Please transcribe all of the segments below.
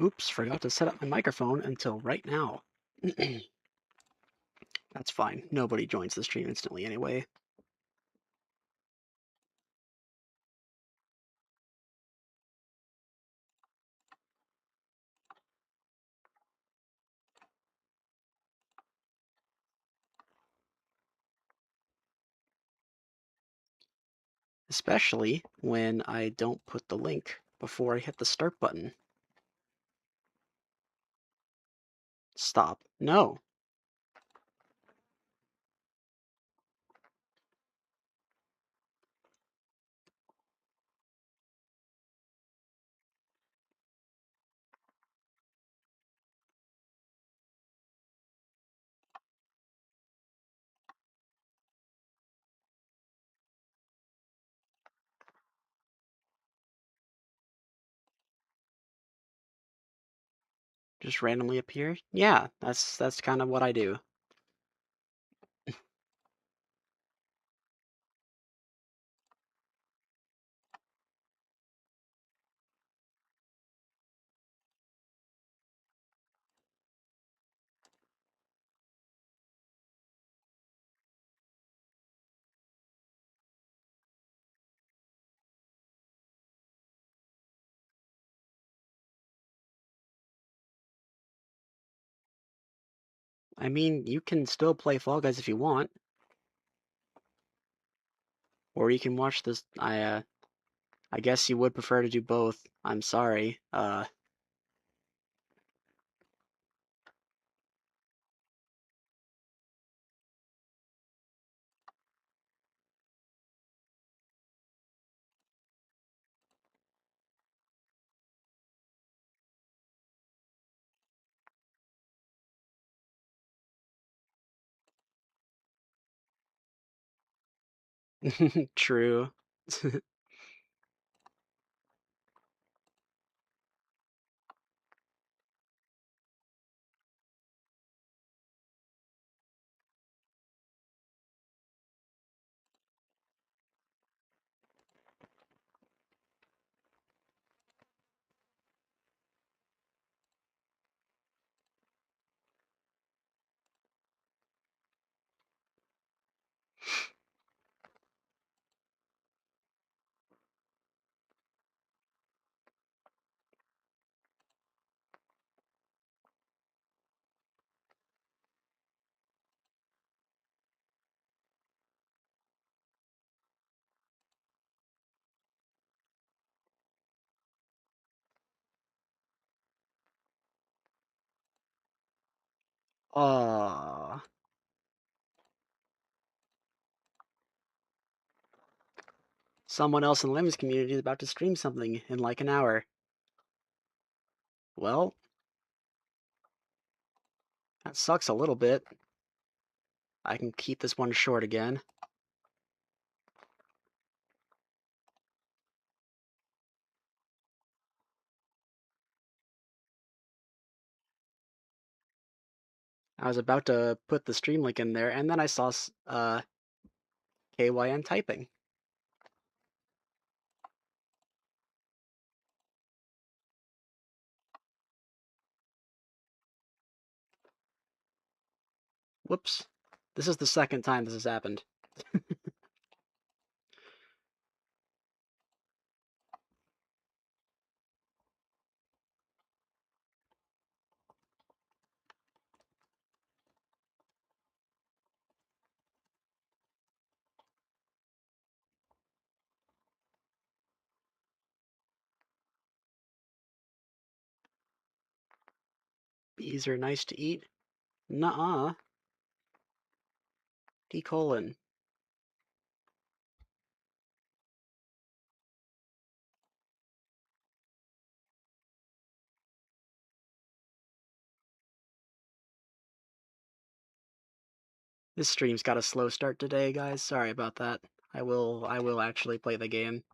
Oops, forgot to set up my microphone until right now. That's fine. Nobody joins the stream instantly anyway. Especially when I don't put the link before I hit the start button. Stop. No. Just randomly appear? Yeah, that's kind of what I do. I mean, you can still play Fall Guys if you want, or you can watch this. I guess you would prefer to do both. I'm sorry. True. Aw. Someone else in the Lemmings community is about to stream something in like an hour. Well, that sucks a little bit. I can keep this one short again. I was about to put the stream link in there, and then I saw KYN typing. Whoops. This is the second time this has happened. Bees are nice to eat? Nuh-uh. D:. This stream's got a slow start today, guys. Sorry about that. I will actually play the game.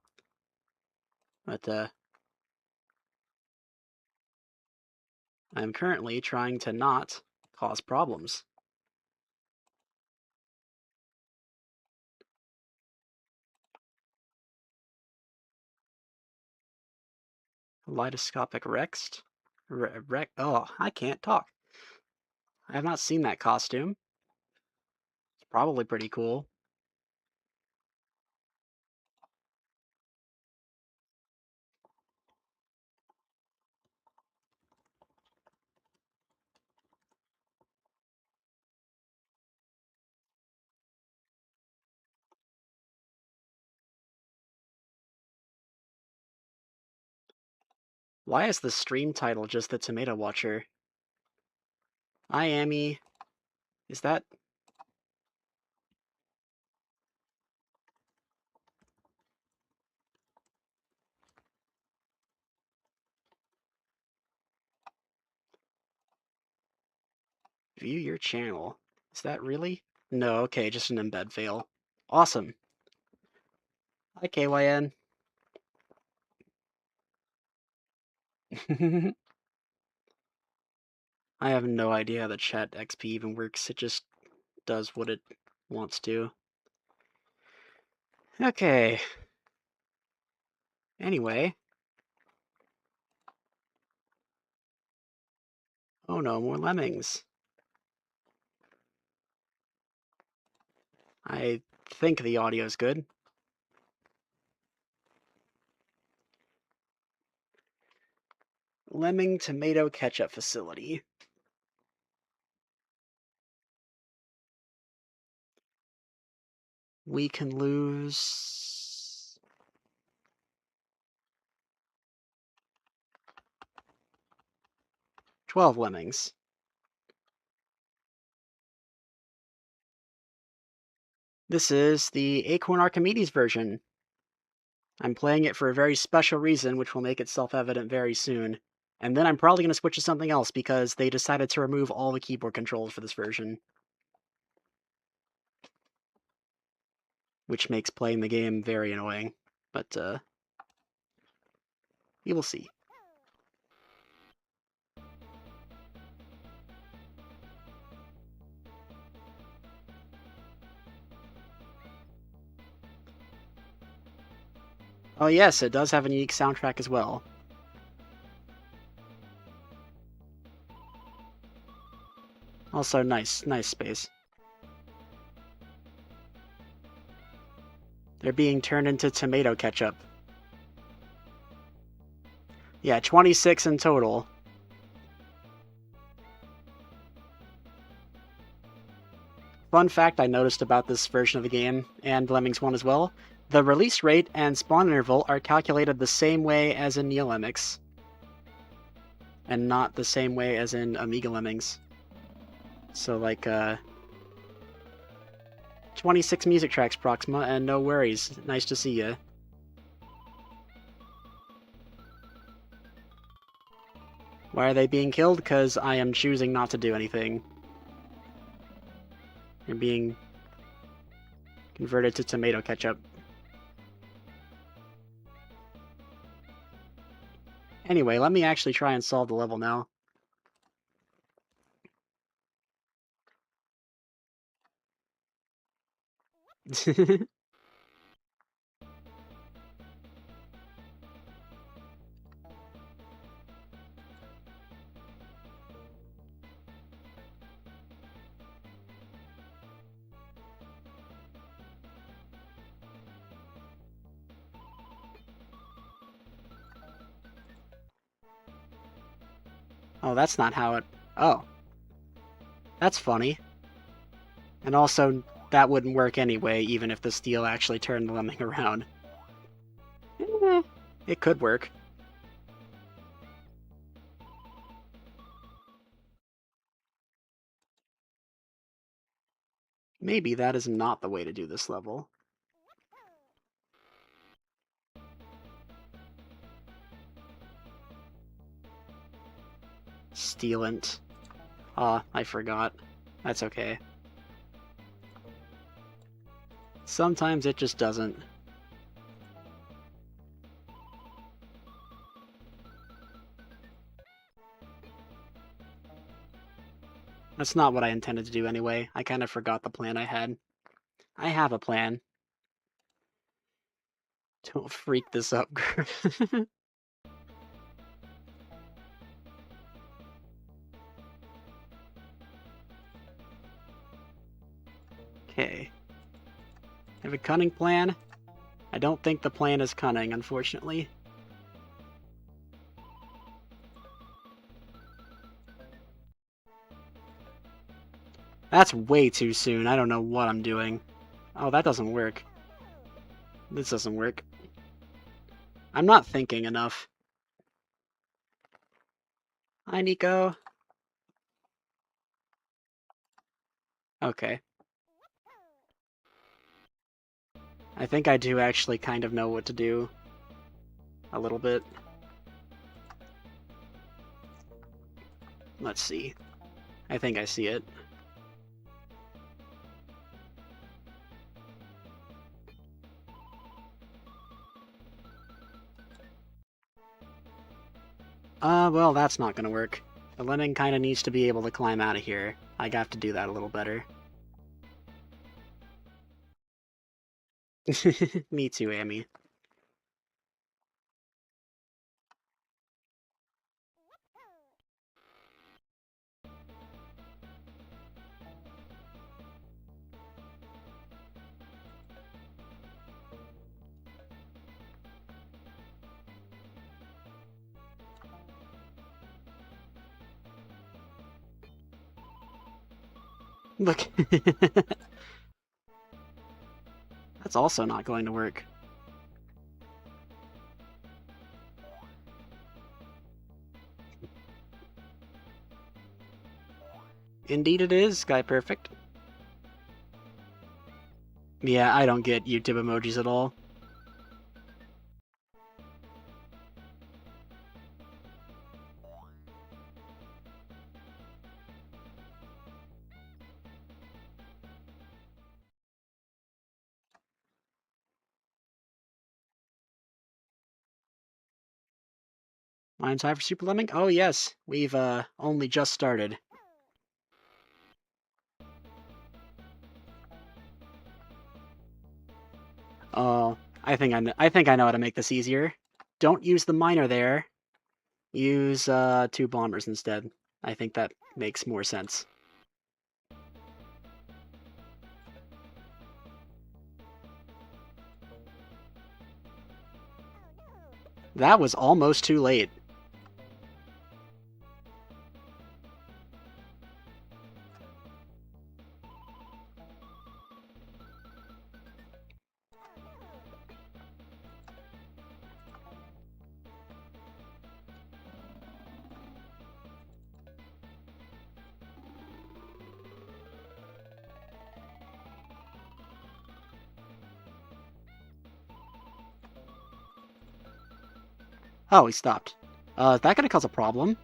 But I'm currently trying to not cause problems. Kaleidoscopic Rext? Oh, I can't talk. I have not seen that costume. It's probably pretty cool. Why is the stream title just the Tomato Watcher? Hi, Amy. Is that... View your channel. Is that really? No, okay, just an embed fail. Awesome. Hi, KYN. I have no idea how the chat XP even works. It just does what it wants to. Okay. Anyway. Oh no, more lemmings. I think the audio's good. Lemming tomato ketchup facility. We can lose... 12 lemmings. This is the Acorn Archimedes version. I'm playing it for a very special reason, which will make it self-evident very soon. And then I'm probably going to switch to something else because they decided to remove all the keyboard controls for this version. Which makes playing the game very annoying. But, you will see. Oh yes, it does have a unique soundtrack as well. Also, nice space. They're being turned into tomato ketchup. Yeah, 26 in total. Fun fact I noticed about this version of the game, and Lemmings 1 as well, the release rate and spawn interval are calculated the same way as in Neo Lemmings, and not the same way as in Amiga Lemmings. So, like, 26 music tracks, Proxima, and no worries. Nice to see ya. Why are they being killed? Because I am choosing not to do anything. They're being converted to tomato ketchup. Anyway, let me actually try and solve the level now. Oh, that's not how it... Oh. That's funny. And also, that wouldn't work anyway, even if the steel actually turned the lemming around. It could work. Maybe that is not the way to do this level. Stealant. Ah, I forgot. That's okay. Sometimes it just doesn't. That's not what I intended to do anyway. I kind of forgot the plan I had. I have a plan. Don't freak this up. have a cunning plan? I don't think the plan is cunning, unfortunately. That's way too soon. I don't know what I'm doing. Oh, that doesn't work. This doesn't work. I'm not thinking enough. Hi, Nico. Okay. I think I do actually kind of know what to do. A little bit. Let's see. I think I see it. Well, that's not gonna work. The lemming kinda needs to be able to climb out of here. I have to do that a little better. Me too, Amy. Look. That's also not going to work. Indeed it is, Sky Perfect. Yeah, I don't get YouTube emojis at all. Mine time for Super Lemming? Oh yes, we've only just started. Oh, I think I know how to make this easier. Don't use the miner there. Use 2 bombers instead. I think that makes more sense. That was almost too late. Oh, he stopped. Is that gonna cause a problem?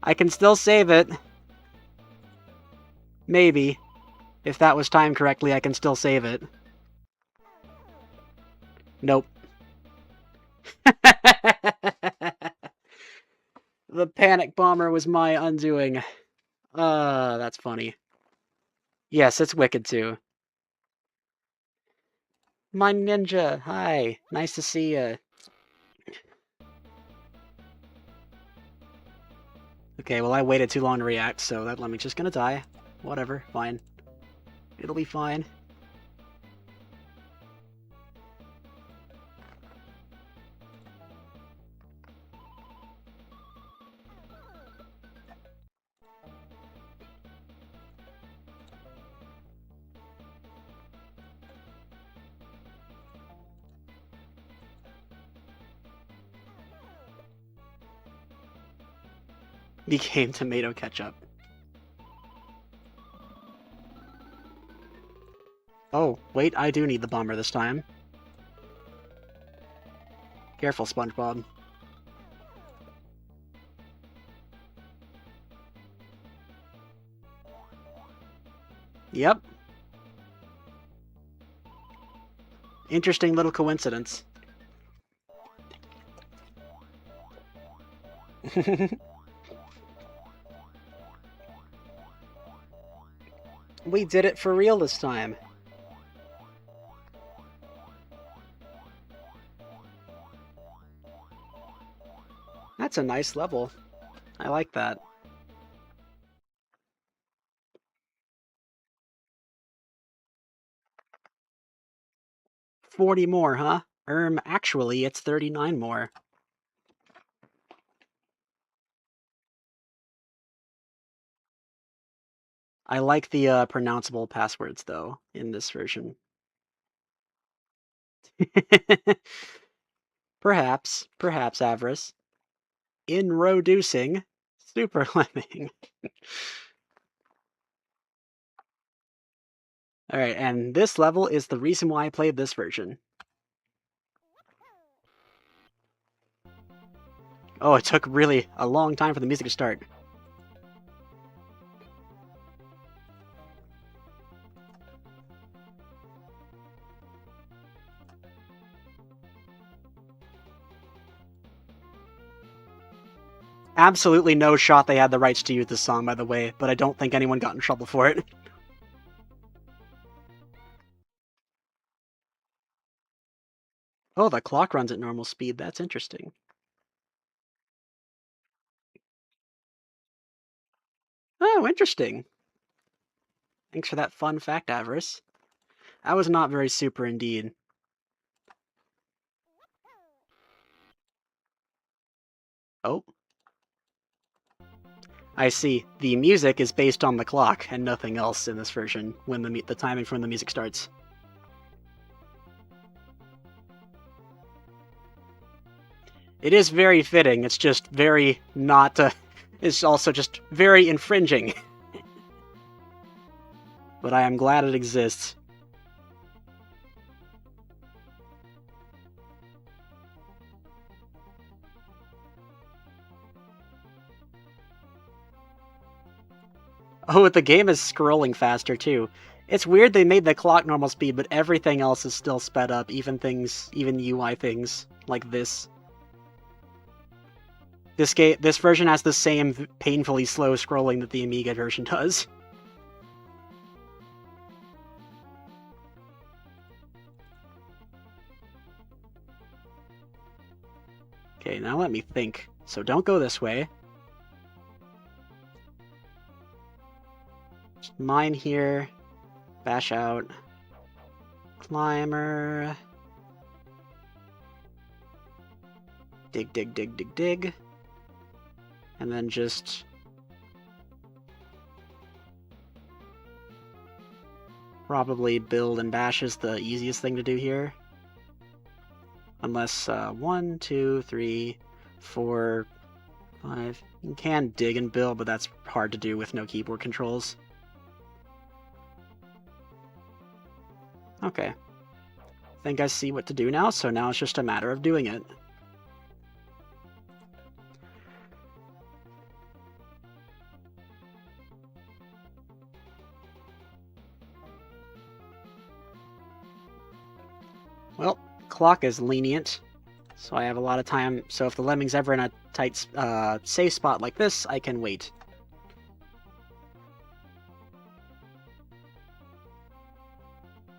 I can still save it. Maybe. If that was timed correctly, I can still save it. Nope. The panic bomber was my undoing. That's funny. Yes, it's wicked too. My ninja, hi. Nice to see ya. Okay, well I waited too long to react, so that lemming's just gonna die. Whatever, fine. It'll be fine. Became tomato ketchup. Oh, wait, I do need the bomber this time. Careful, SpongeBob. Yep. Interesting little coincidence. We did it for real this time. That's a nice level. I like that. $40 more, huh? Actually, it's 39 more. I like the pronounceable passwords, though, in this version. Perhaps, Avarice. Introducing Super Lemming. Alright, and this level is the reason why I played this version. Oh, it took really a long time for the music to start. Absolutely no shot they had the rights to use this song, by the way, but I don't think anyone got in trouble for it. Oh, the clock runs at normal speed. That's interesting. Oh, interesting. Thanks for that fun fact, Avarice. That was not very super indeed. Oh. I see. The music is based on the clock and nothing else in this version when the timing from the music starts. It is very fitting. It's just very not. It's also just very infringing. But I am glad it exists. Oh, the game is scrolling faster too. It's weird they made the clock normal speed, but everything else is still sped up, even UI things like this. This version has the same painfully slow scrolling that the Amiga version does. Okay, now let me think. So don't go this way. Just mine here. Bash out. Climber. Dig, dig, dig, dig, dig. And then just... probably build and bash is the easiest thing to do here. Unless 1, 2, 3, 4, 5. You can dig and build, but that's hard to do with no keyboard controls. Okay. I think I see what to do now, so now it's just a matter of doing it. Well, clock is lenient, so I have a lot of time. So if the Lemming's ever in a tight safe spot like this, I can wait.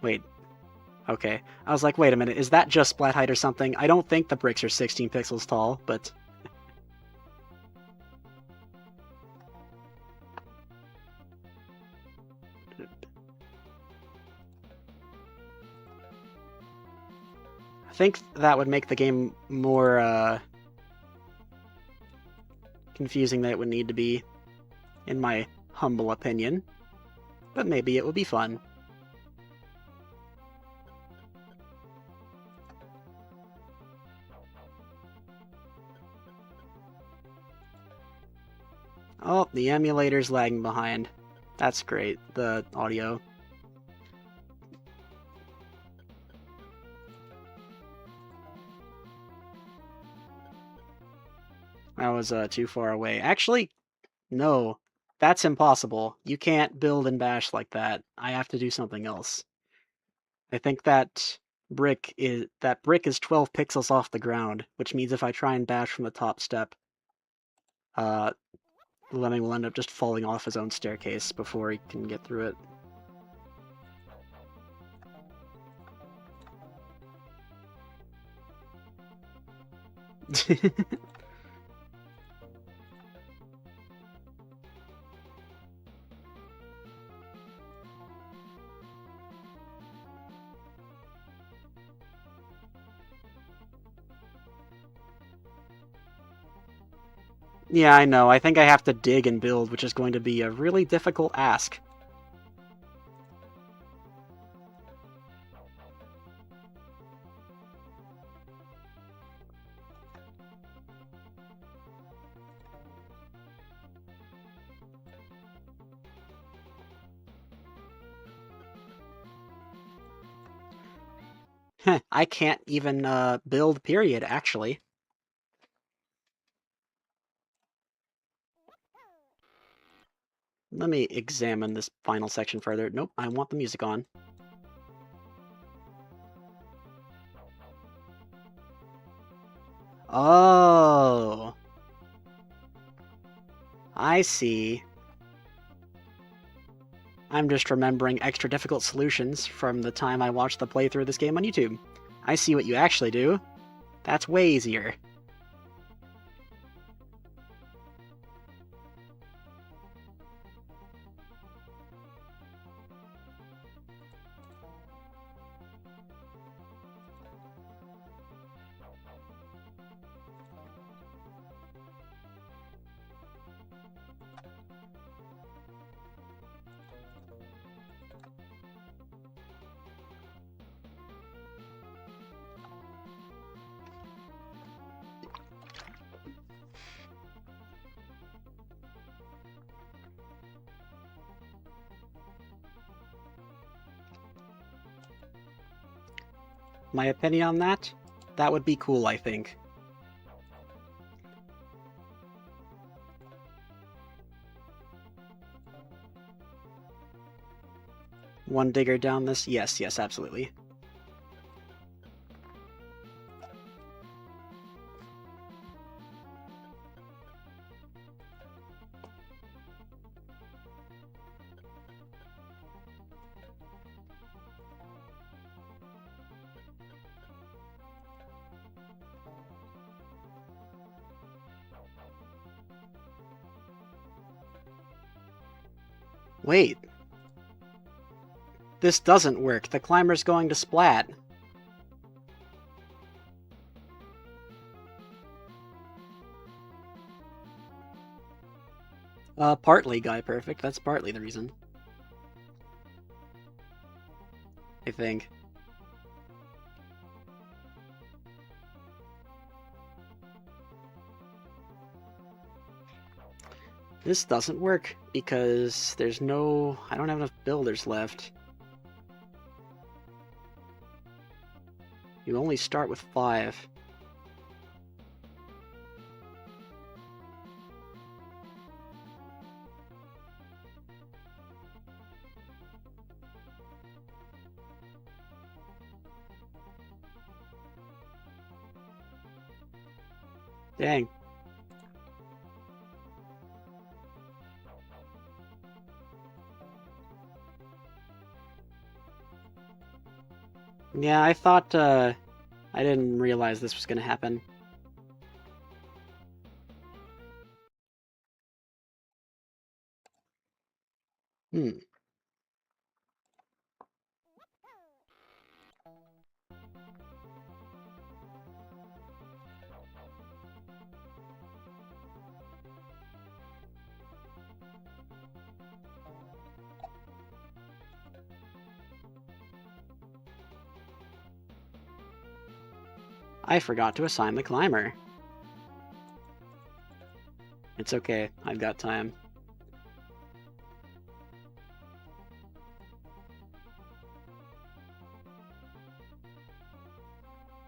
Wait. Okay. I was like, wait a minute, is that just splat height or something? I don't think the bricks are 16 pixels tall, but... I think that would make the game more, confusing than it would need to be, in my humble opinion. But maybe it would be fun. Oh, the emulator's lagging behind. That's great, the audio. That was too far away. Actually, no. That's impossible. You can't build and bash like that. I have to do something else. I think that brick is 12 pixels off the ground, which means if I try and bash from the top step, the Lemming will end up just falling off his own staircase before he can get through it. Yeah, I know. I think I have to dig and build, which is going to be a really difficult ask. I can't even build, period, actually. Let me examine this final section further. Nope, I want the music on. Oh, I see. I'm just remembering extra difficult solutions from the time I watched the playthrough of this game on YouTube. I see what you actually do. That's way easier. My opinion on that? That would be cool, I think. One digger down this? Yes, yes, absolutely. Wait. This doesn't work. The climber's going to splat. Partly Guy Perfect. That's partly the reason. I think. This doesn't work because there's no... I don't have enough builders left. You only start with 5. Dang. Yeah, I thought, I didn't realize this was gonna happen. Hmm. I forgot to assign the climber. It's okay, I've got time.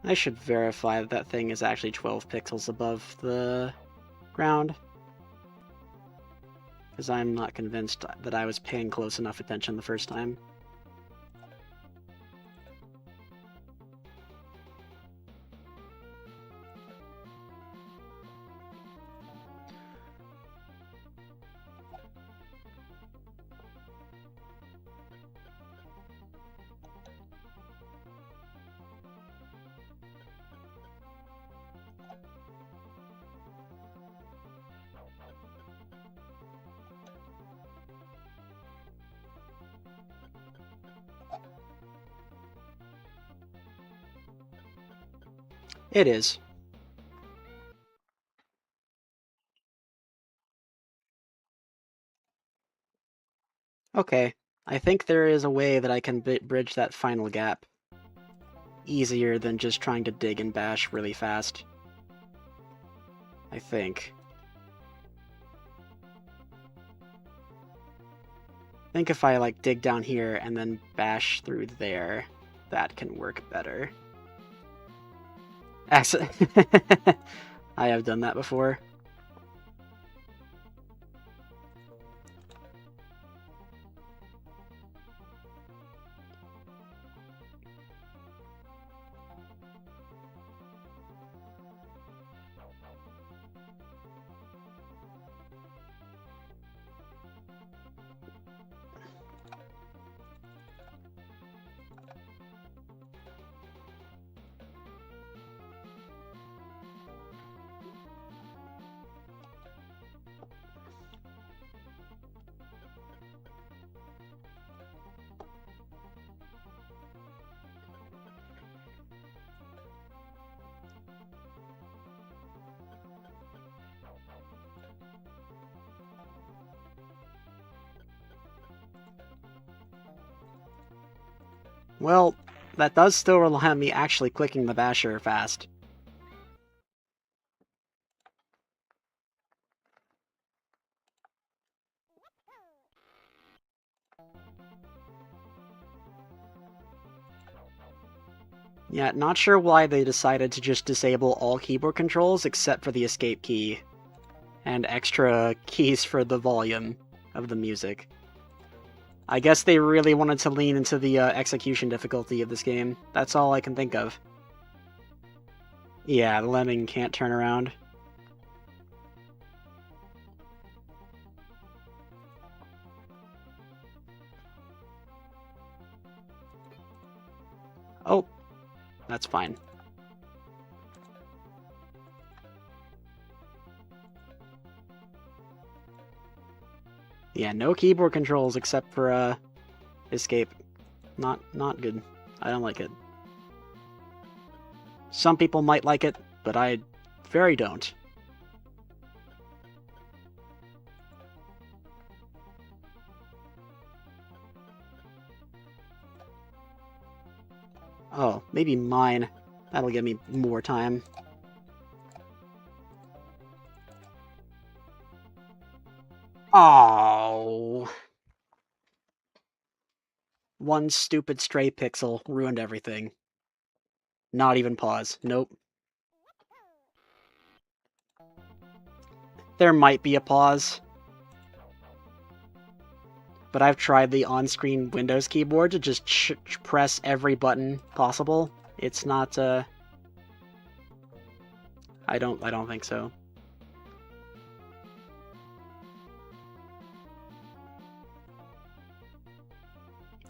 I should verify that that thing is actually 12 pixels above the ground. Because I'm not convinced that I was paying close enough attention the first time. It is. Okay, I think there is a way that I can bridge that final gap easier than just trying to dig and bash really fast. I think. I think if I, like, dig down here and then bash through there, that can work better. I have done that before. Well, that does still rely on me actually clicking the basher fast. Yeah, not sure why they decided to just disable all keyboard controls except for the escape key, and extra keys for the volume of the music. I guess they really wanted to lean into the execution difficulty of this game. That's all I can think of. Yeah, the Lemming can't turn around. Oh, that's fine. Yeah, no keyboard controls except for escape. Not good. I don't like it. Some people might like it, but I very don't. Oh, maybe mine. That'll give me more time. Oh. One stupid stray pixel ruined everything. Not even pause. Nope. There might be a pause. But I've tried the on-screen Windows keyboard to just press every button possible. It's not, I don't think so.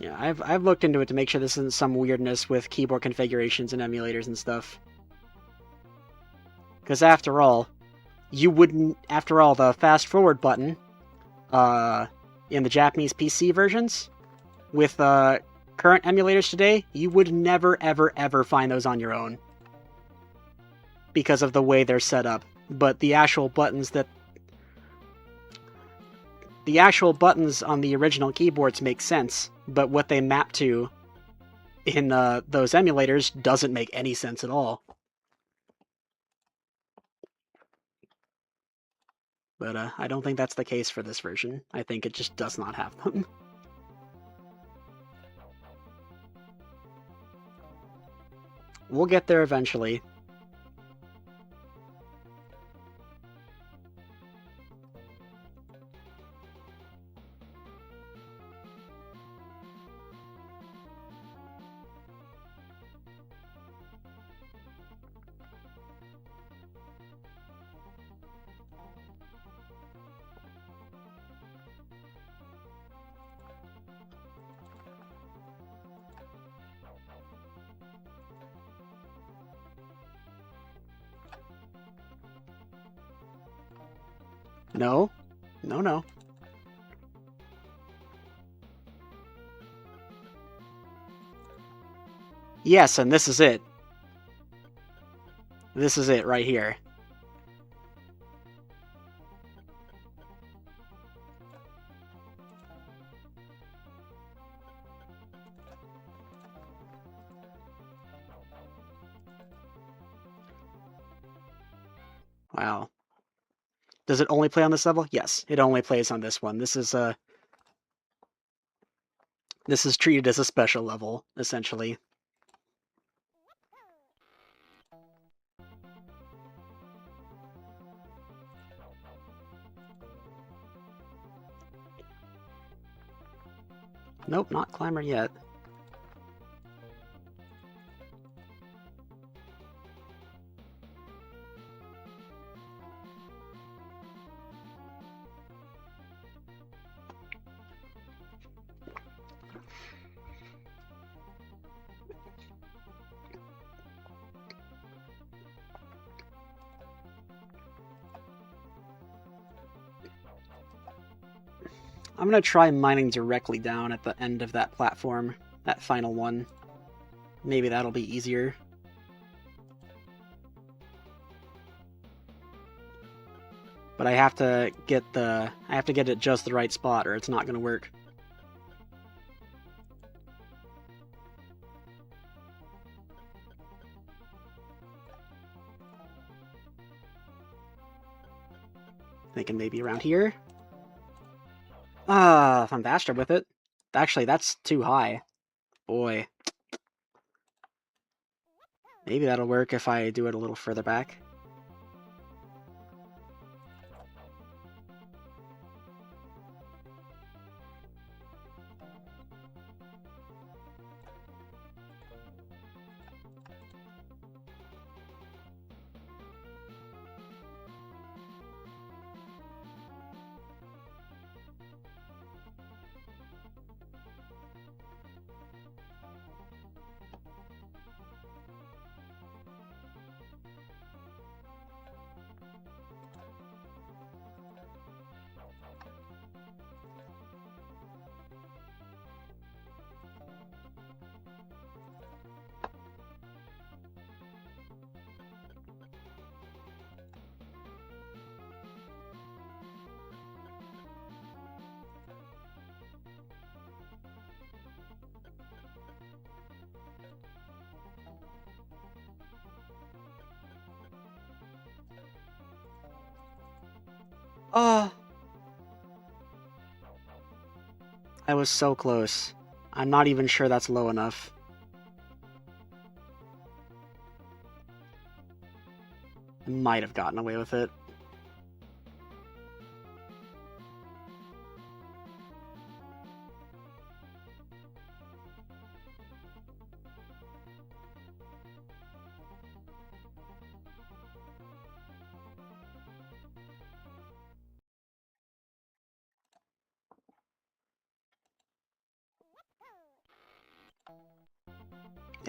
Yeah, I've looked into it to make sure this isn't some weirdness with keyboard configurations and emulators and stuff. Because after all, the fast forward button, in the Japanese PC versions, with current emulators today, you would never, ever, ever find those on your own. Because of the way they're set up. But the actual buttons on the original keyboards make sense, but what they map to in those emulators doesn't make any sense at all. But I don't think that's the case for this version. I think it just does not have them. We'll get there eventually. No. No. Yes, and this is it. This is it right here. Wow. Does it only play on this level? Yes, it only plays on this one. This is treated as a special level, essentially. Nope, not climber yet. I'm gonna try mining directly down at the end of that platform, that final one. Maybe that'll be easier. But I have to get it just the right spot or it's not gonna work. Thinking maybe around here. If I'm faster with it. Actually, that's too high. Boy. Maybe that'll work if I do it a little further back. I was so close. I'm not even sure that's low enough. I might have gotten away with it.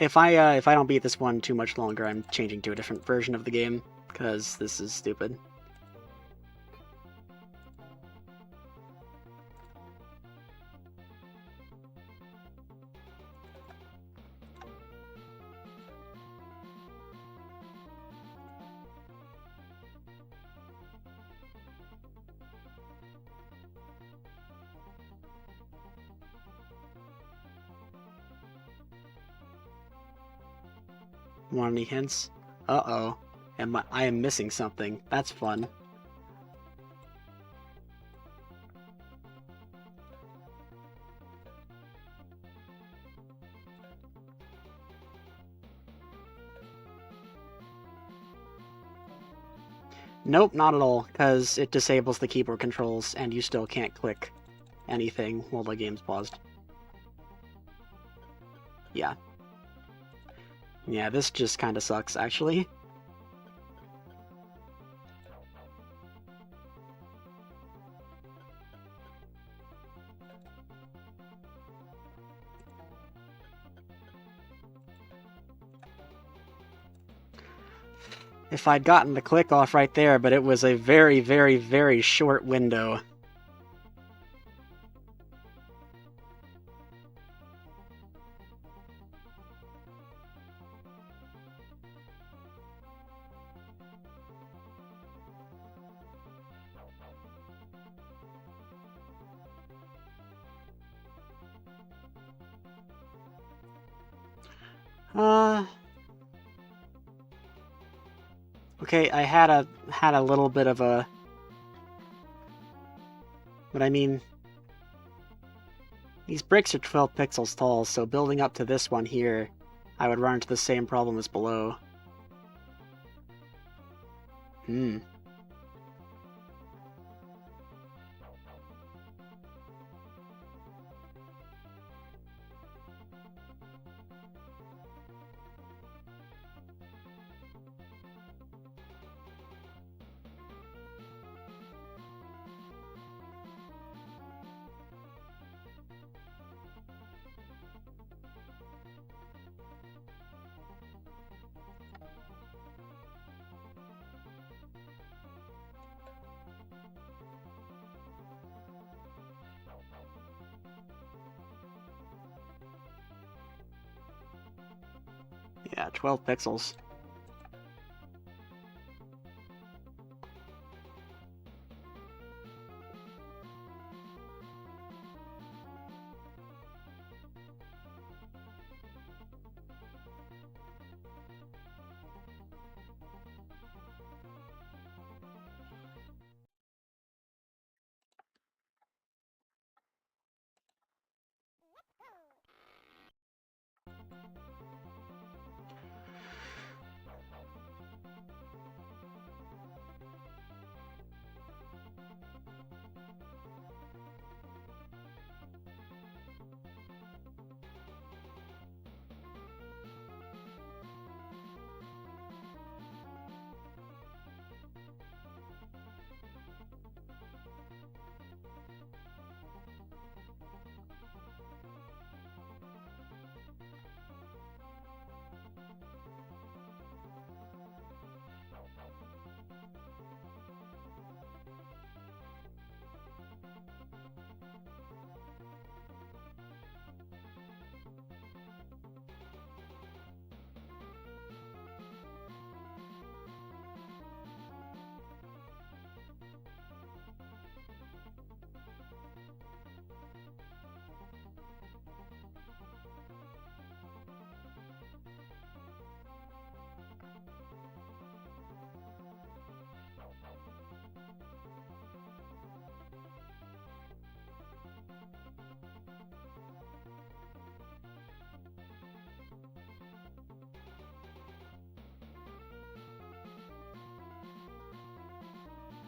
If I don't beat this one too much longer, I'm changing to a different version of the game, because this is stupid. Want any hints? Uh-oh. I am missing something. That's fun. Nope, not at all, because it disables the keyboard controls and you still can't click anything while the game's paused. Yeah. Yeah, this just kinda sucks, actually. If I'd gotten the click off right there, but it was a very, very, very short window. Okay, I had a little bit of a... But I mean... These bricks are 12 pixels tall, so building up to this one here, I would run into the same problem as below. Yeah, 12 pixels.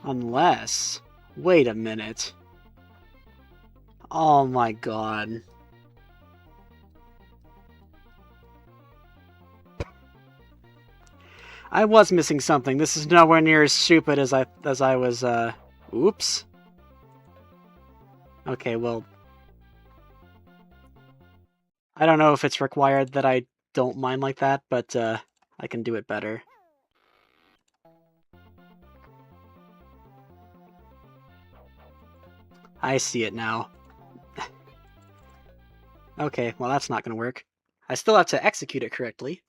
Unless... Wait a minute. Oh my god. I was missing something. This is nowhere near as stupid as I was, Oops. Okay, well... I don't know if it's required that I don't mine like that, but, I can do it better. I see it now. Okay, well that's not gonna work. I still have to execute it correctly.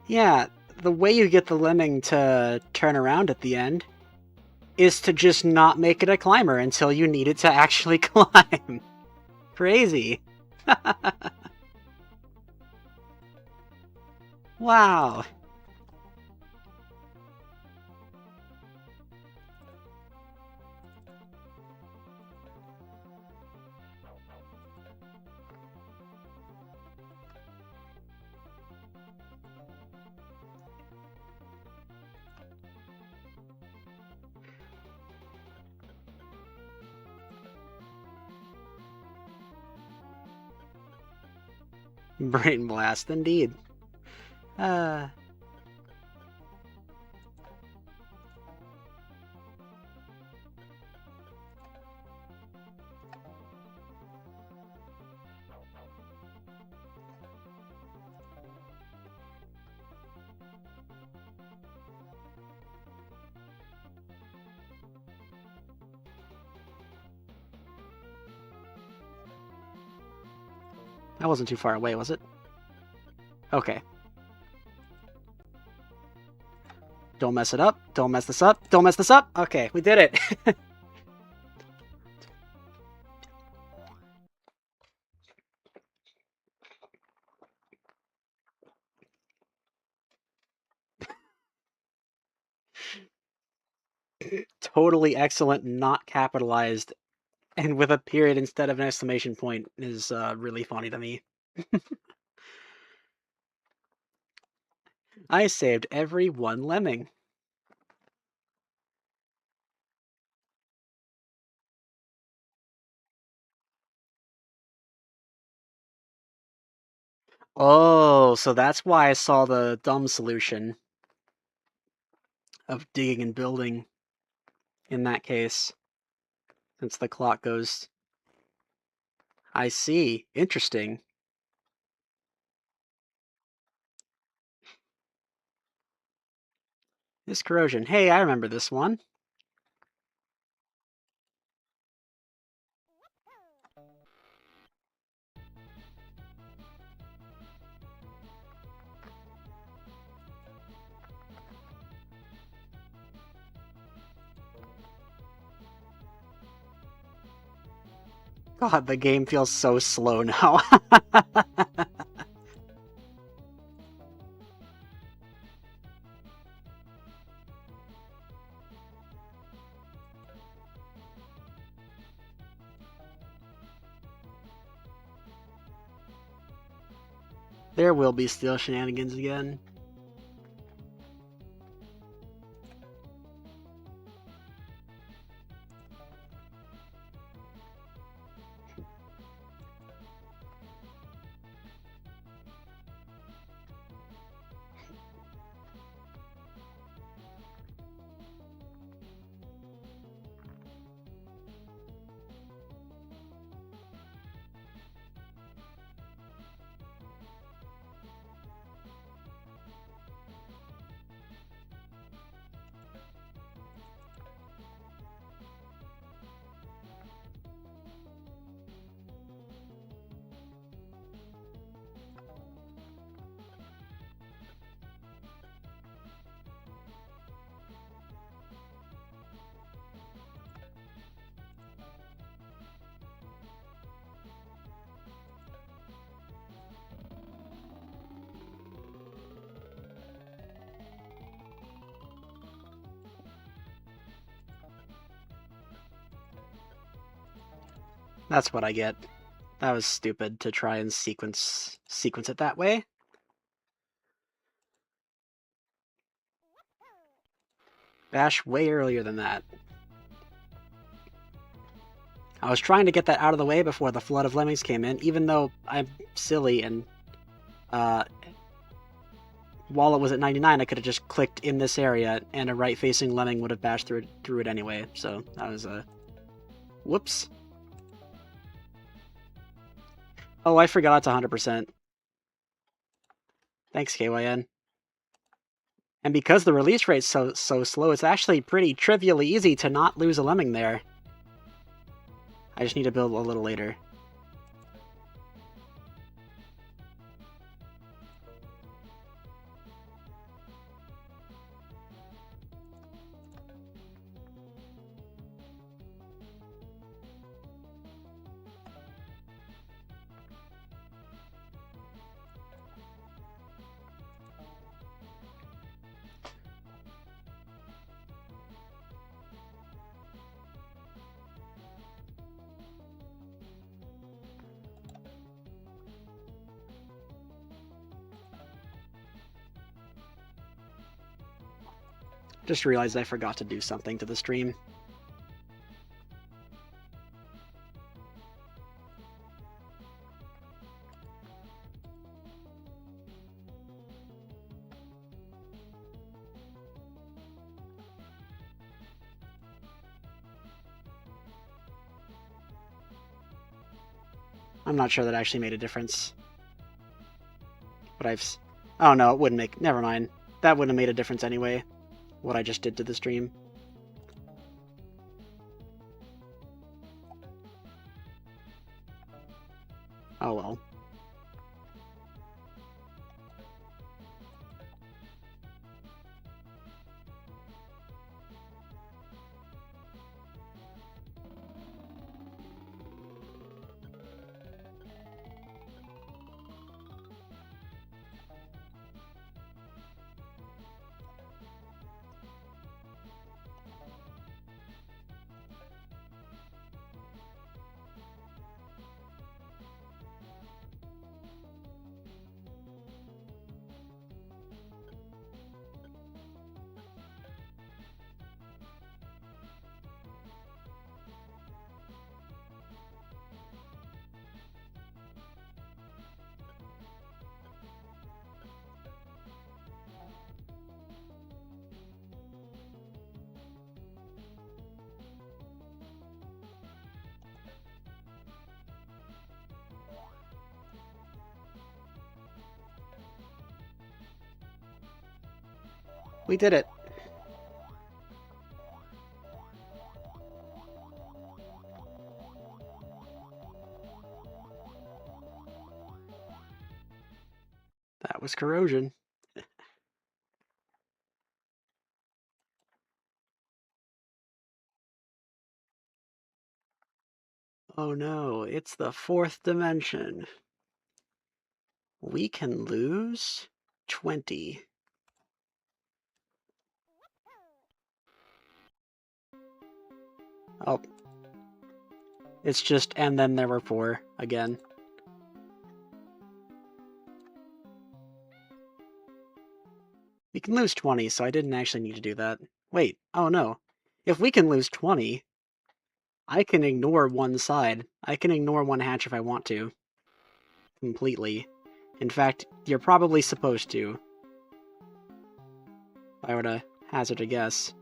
Yeah, the way you get the lemming to turn around at the end is to just not make it a climber until you need it to actually climb. Crazy. Wow. Brain blast, indeed. That wasn't too far away, was it? Okay. Don't mess it up. Don't mess this up. Don't mess this up. Okay, we did it. Totally excellent, not capitalized, and with a period instead of an exclamation point is really funny to me. I saved every one lemming. Oh, so that's why I saw the dumb solution of digging and building in that case, since the clock goes. I see. Interesting. This corrosion. Hey, I remember this one. God, the game feels so slow now. There will be still shenanigans again. That's what I get. That was stupid to try and sequence it that way. Bash way earlier than that. I was trying to get that out of the way before the flood of lemmings came in, even though I'm silly and while it was at 99, I could have just clicked in this area and a right-facing lemming would have bashed through it anyway. So that was a whoops. Oh, I forgot it's 100%. Thanks, KYN. And because the release rate's so slow, it's actually pretty trivially easy to not lose a lemming there. I just need to build a little later. Just realized I forgot to do something to the stream. I'm not sure that actually made a difference. But oh no, it wouldn't make... Never mind. That wouldn't have made a difference anyway. What I just did to the stream. Oh well. We did it. That was corrosion. Oh no, it's the 4th dimension. We can lose 20. Oh. It's just, and then there were 4 again. We can lose 20, so I didn't actually need to do that. Wait, oh no. If we can lose 20, I can ignore one side. I can ignore one hatch if I want to. Completely. In fact, you're probably supposed to. If I were to hazard a guess.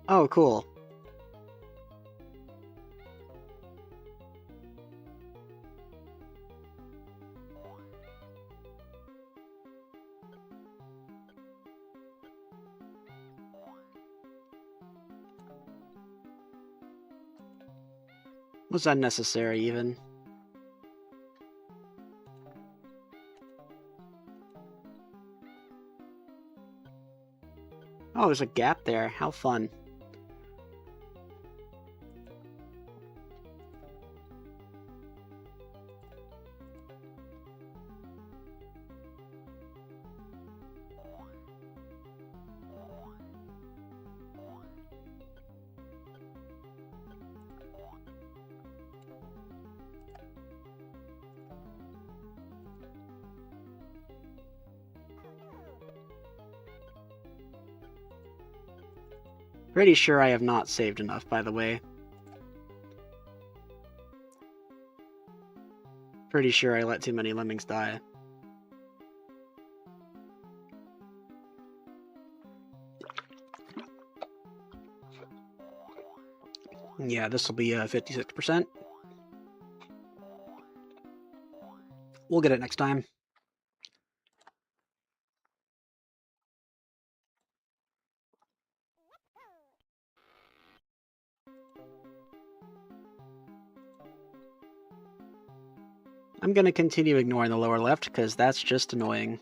Oh, cool. Was unnecessary, even. Oh, there's a gap there. How fun. Pretty sure I have not saved enough, by the way. Pretty sure I let too many lemmings die. Yeah, this will be 56%. We'll get it next time. I'm gonna continue ignoring the lower left, because that's just annoying.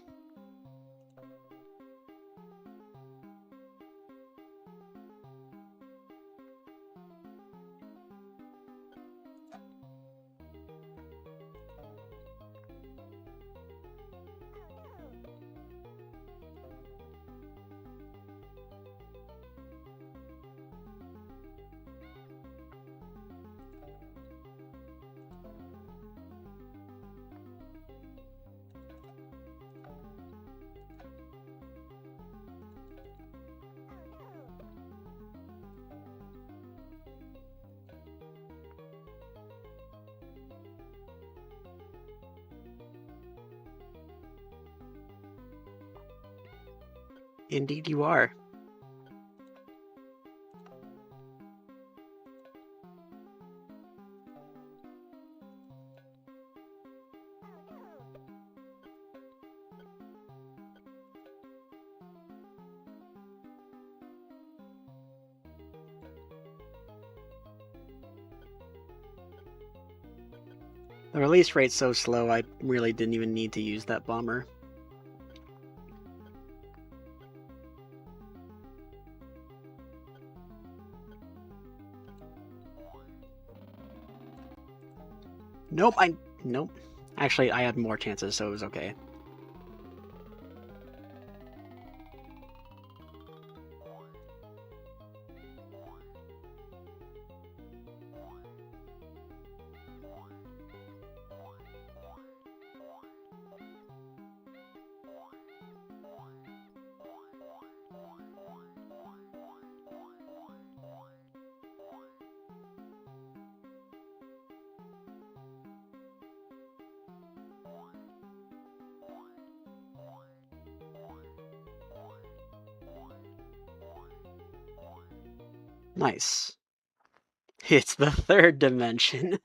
Indeed you are. The release rate's so slow, I really didn't even need to use that bomber. Nope, nope. Actually, I had more chances, so it was okay. Nice. It's the third dimension.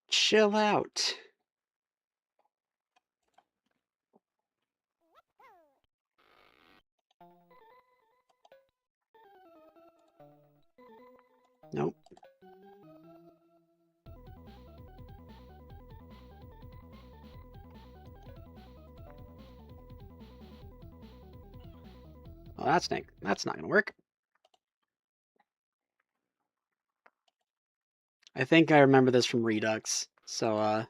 Chill out. Nope. Well, that's not gonna work. I think I remember this from Redux, so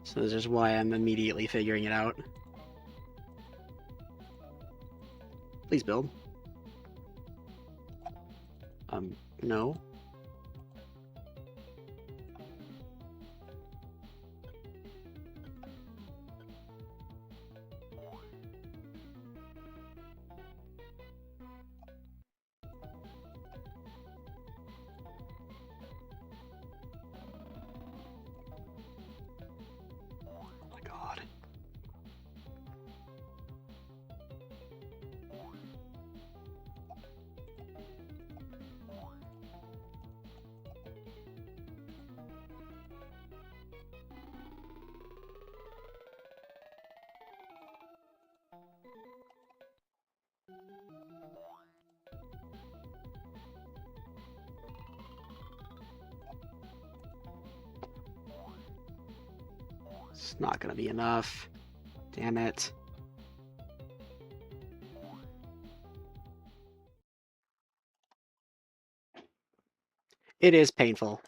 so this is why I'm immediately figuring it out. Please build. No. Oh my god. It's not gonna be enough. Damn it. It is painful.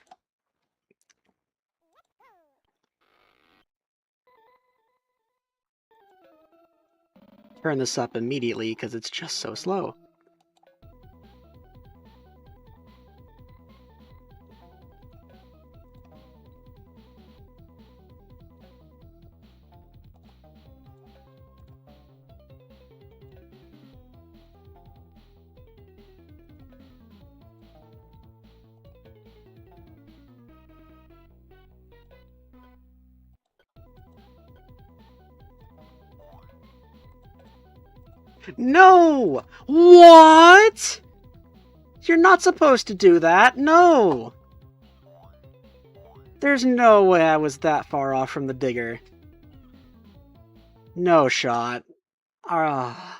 Turn this up immediately because it's just so slow. No! What? You're not supposed to do that. No! There's no way I was that far off from the digger. No shot. Ah.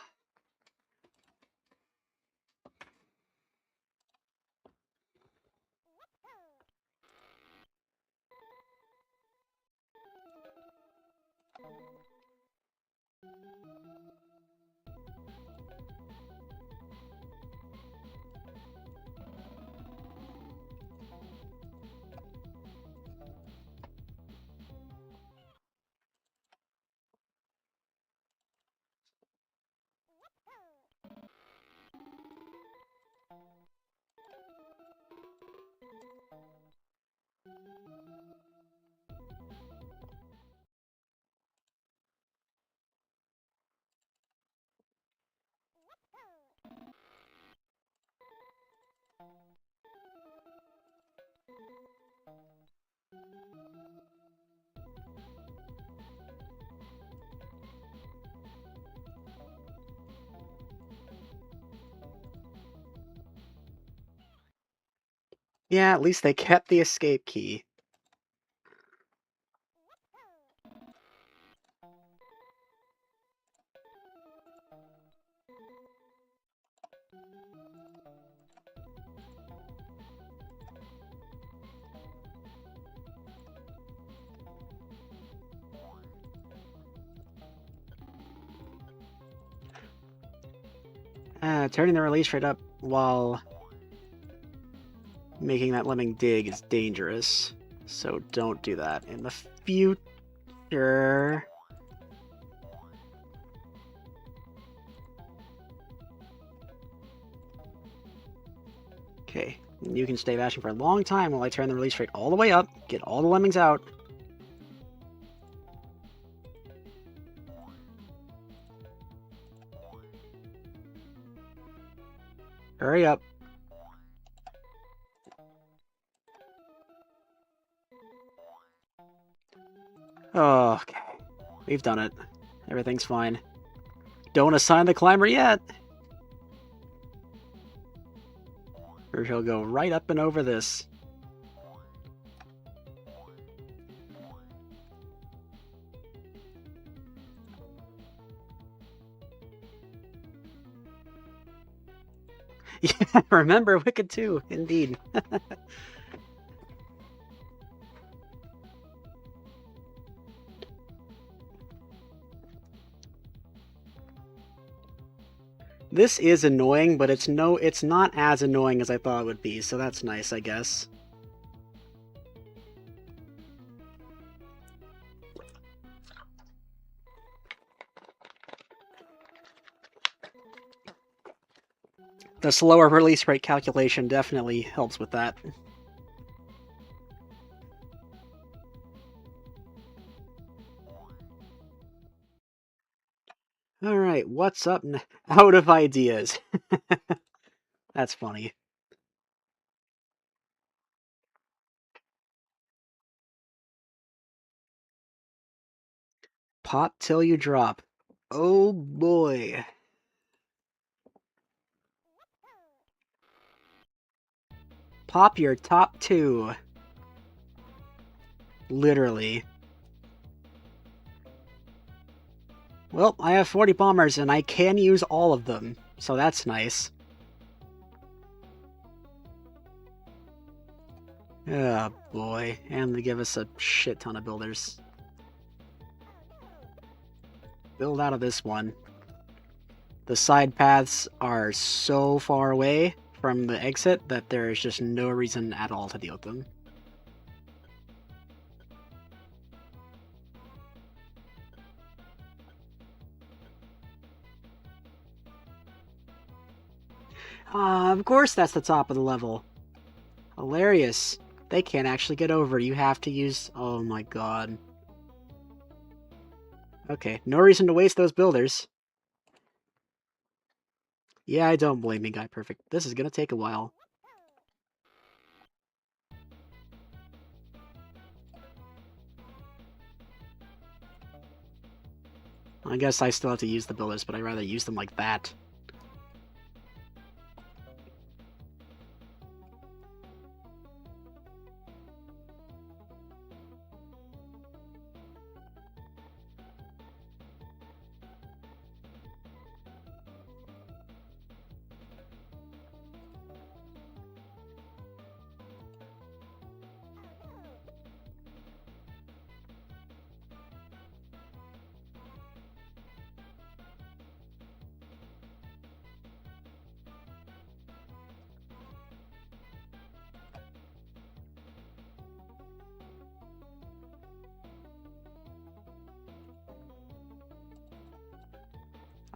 Yeah, at least they kept the escape key. Turning the release rate up while making that lemming dig is dangerous, so don't do that in the future. Okay, you can stay bashing for a long time while I turn the release rate all the way up, get all the lemmings out. Hurry up. Oh, okay. We've done it. Everything's fine. Don't assign the climber yet! Or he'll go right up and over this. Yeah, remember Wicked 2, indeed. This is annoying, but it's not as annoying as I thought it would be, so that's nice, I guess. The slower release rate calculation definitely helps with that. Alright, what's up now? Out of ideas. That's funny. Pop till you drop. Oh boy. Pop your top 2. Literally. Well, I have 40 bombers and I can use all of them, so that's nice. Oh boy, and they give us a shit ton of builders. Build out of this one. The side paths are so far away from the exit that there is just no reason at all to deal with them. Of course that's the top of the level. Hilarious. They can't actually get over. You have to use... Oh my god. Okay, no reason to waste those builders. Yeah, I don't blame you, Guy Perfect. This is gonna take a while. I guess I still have to use the builders, but I'd rather use them like that.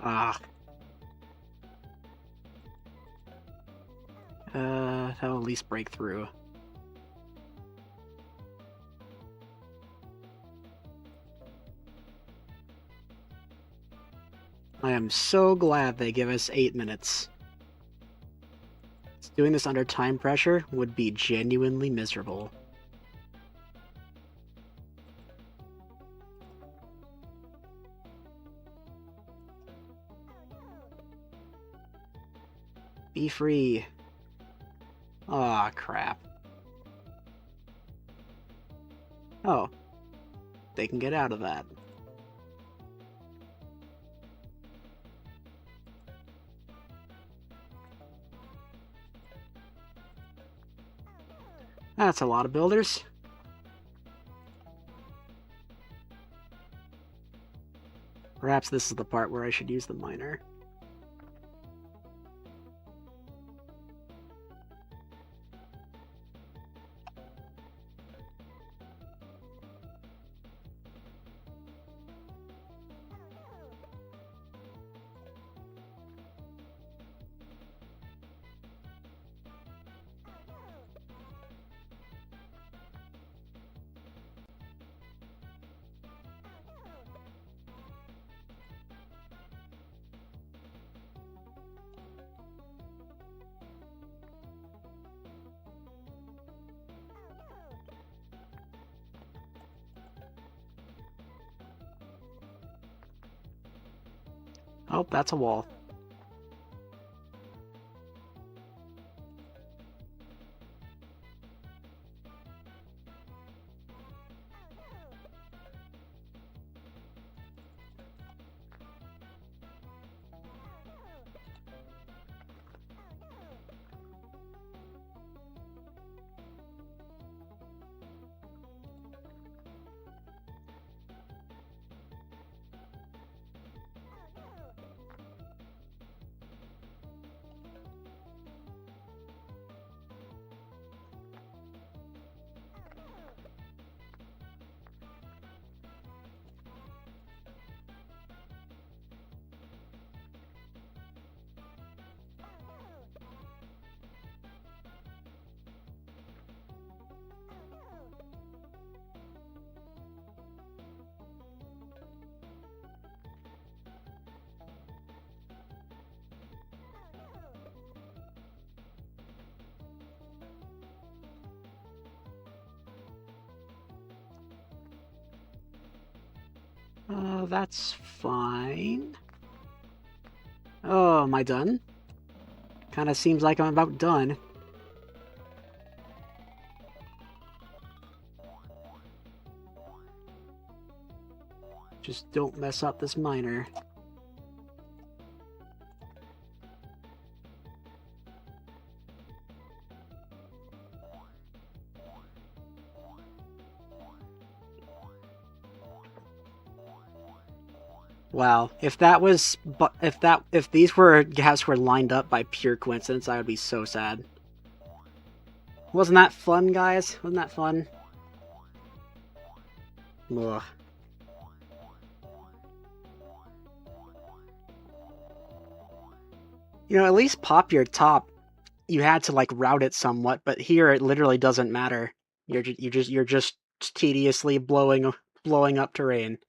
Ah. That'll at least break through. I am so glad they give us 8 minutes. Doing this under time pressure would be genuinely miserable. Be free. Aw, crap. Oh. They can get out of that. That's a lot of builders. Perhaps this is the part where I should use the miner. Oh, that's a wall. That's fine. Oh, am I done? Kinda seems like I'm about done. Just don't mess up this miner. Wow, if these gaps were lined up by pure coincidence, I would be so sad. Wasn't that fun, guys? Wasn't that fun? Ugh. You know, at least pop your top. You had to like route it somewhat, but here it literally doesn't matter. You're just tediously blowing up terrain.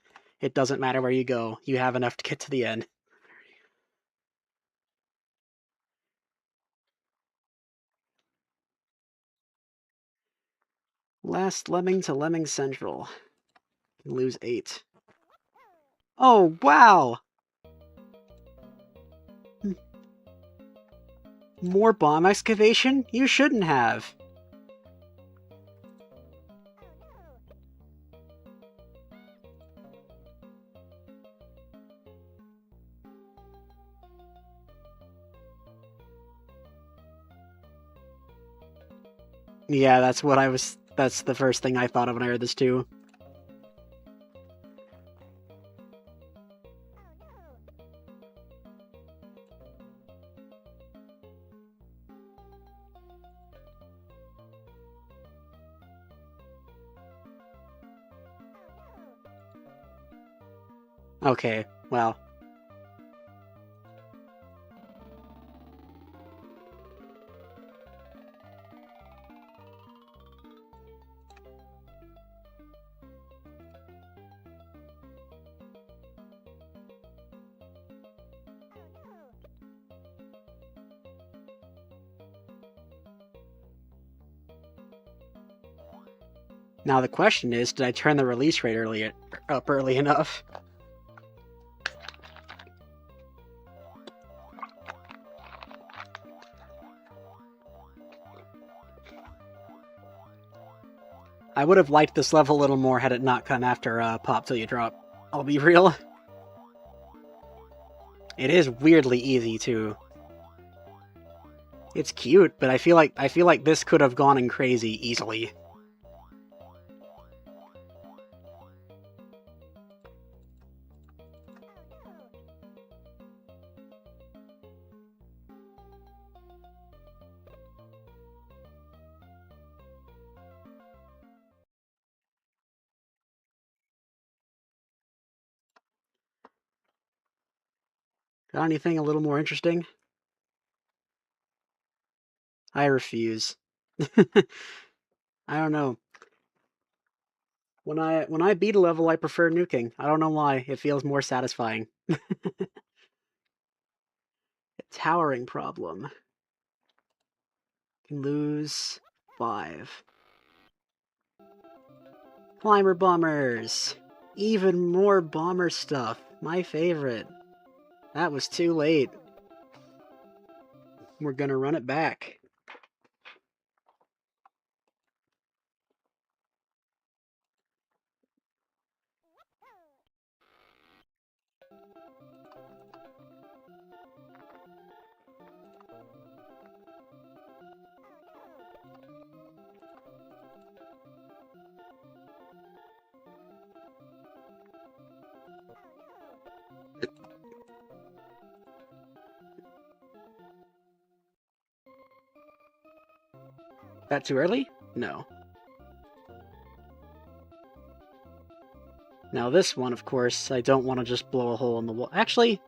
It doesn't matter where you go. You have enough to get to the end. Last lemming to Lemming Central. Lose 8. Oh, wow! More bomb excavation? You shouldn't have. Yeah, that's the first thing I thought of when I heard this too. Okay, well. Now the question is, did I turn the release rate up early enough? I would have liked this level a little more had it not come after Pop Till You Drop. I'll be real. It is weirdly easy too. It's cute, but I feel like this could have gone in crazy easily. Got anything a little more interesting? I refuse. I don't know. When I beat a level, I prefer nuking. I don't know why. It feels more satisfying. Towering problem. Can lose 5. Climber bombers. Even more bomber stuff. My favorite. That was too late. We're gonna run it back. That too early? No. Now this one, of course, I don't want to just blow a hole in the wall. Actually,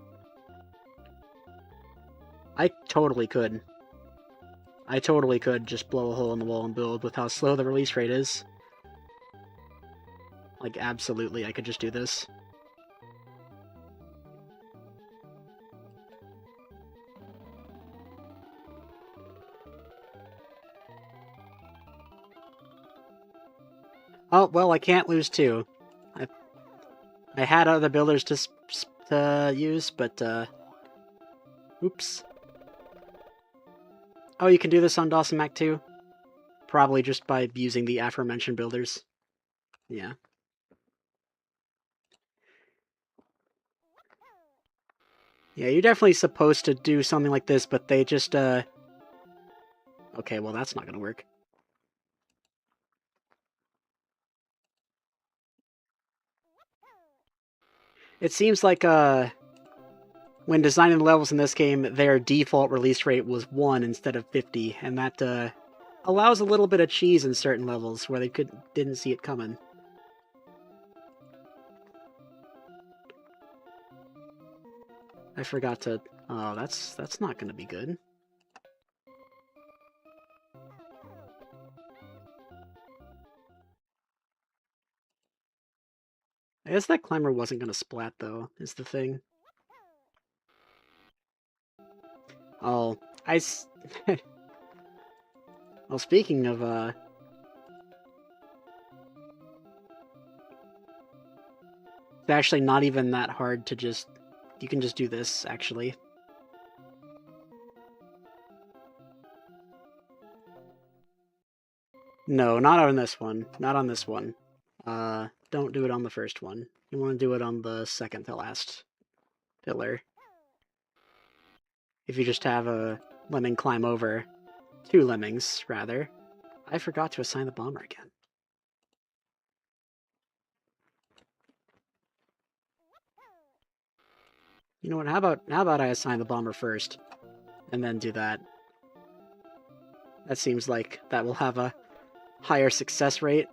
I totally could. I totally could just blow a hole in the wall and build with how slow the release rate is. Like, absolutely, I could just do this. Oh, well, I can't lose 2. I had other builders to use, but, oops. Oh, you can do this on Dawson Mac too? Probably just by using the aforementioned builders. Yeah. Yeah, you're definitely supposed to do something like this, but they just, Okay, well, that's not gonna work. It seems like, when designing the levels in this game, their default release rate was 1 instead of 50, and that, allows a little bit of cheese in certain levels where they didn't see it coming. I forgot to... Oh, that's not gonna be good. I guess that climber wasn't gonna splat, though, is the thing. Oh, well, speaking of, it's actually not even that hard to just... You can just do this, actually. No, not on this one. Not on this one. Don't do it on the first one. You want to do it on the second to last pillar. If you just have a lemming climb over... 2 lemmings, rather. I forgot to assign the bomber again. You know what, how about I assign the bomber first, and then do that? That seems like that will have a higher success rate.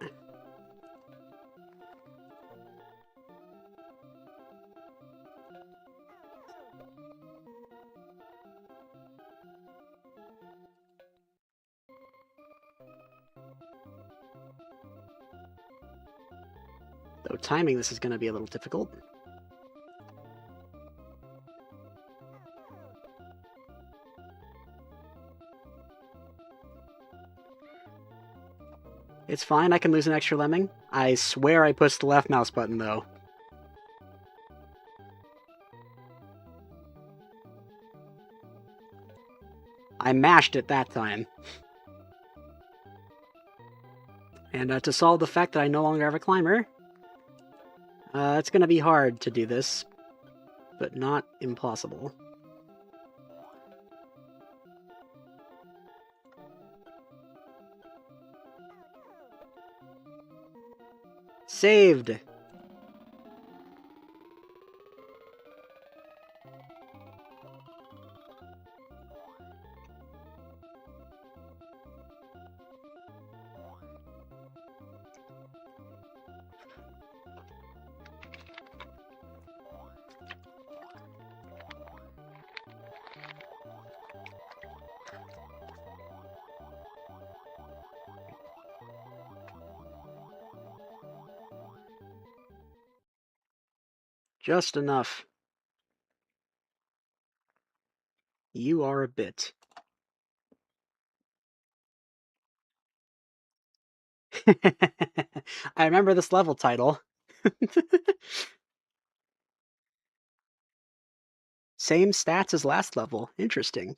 Though timing this is going to be a little difficult. It's fine, I can lose an extra lemming. I swear I pushed the left mouse button, though. I mashed it that time. And to solve the fact that I no longer have a climber, it's gonna be hard to do this, but not impossible. Saved! Just enough. You are a bit. I remember this level title. Same stats as last level. Interesting.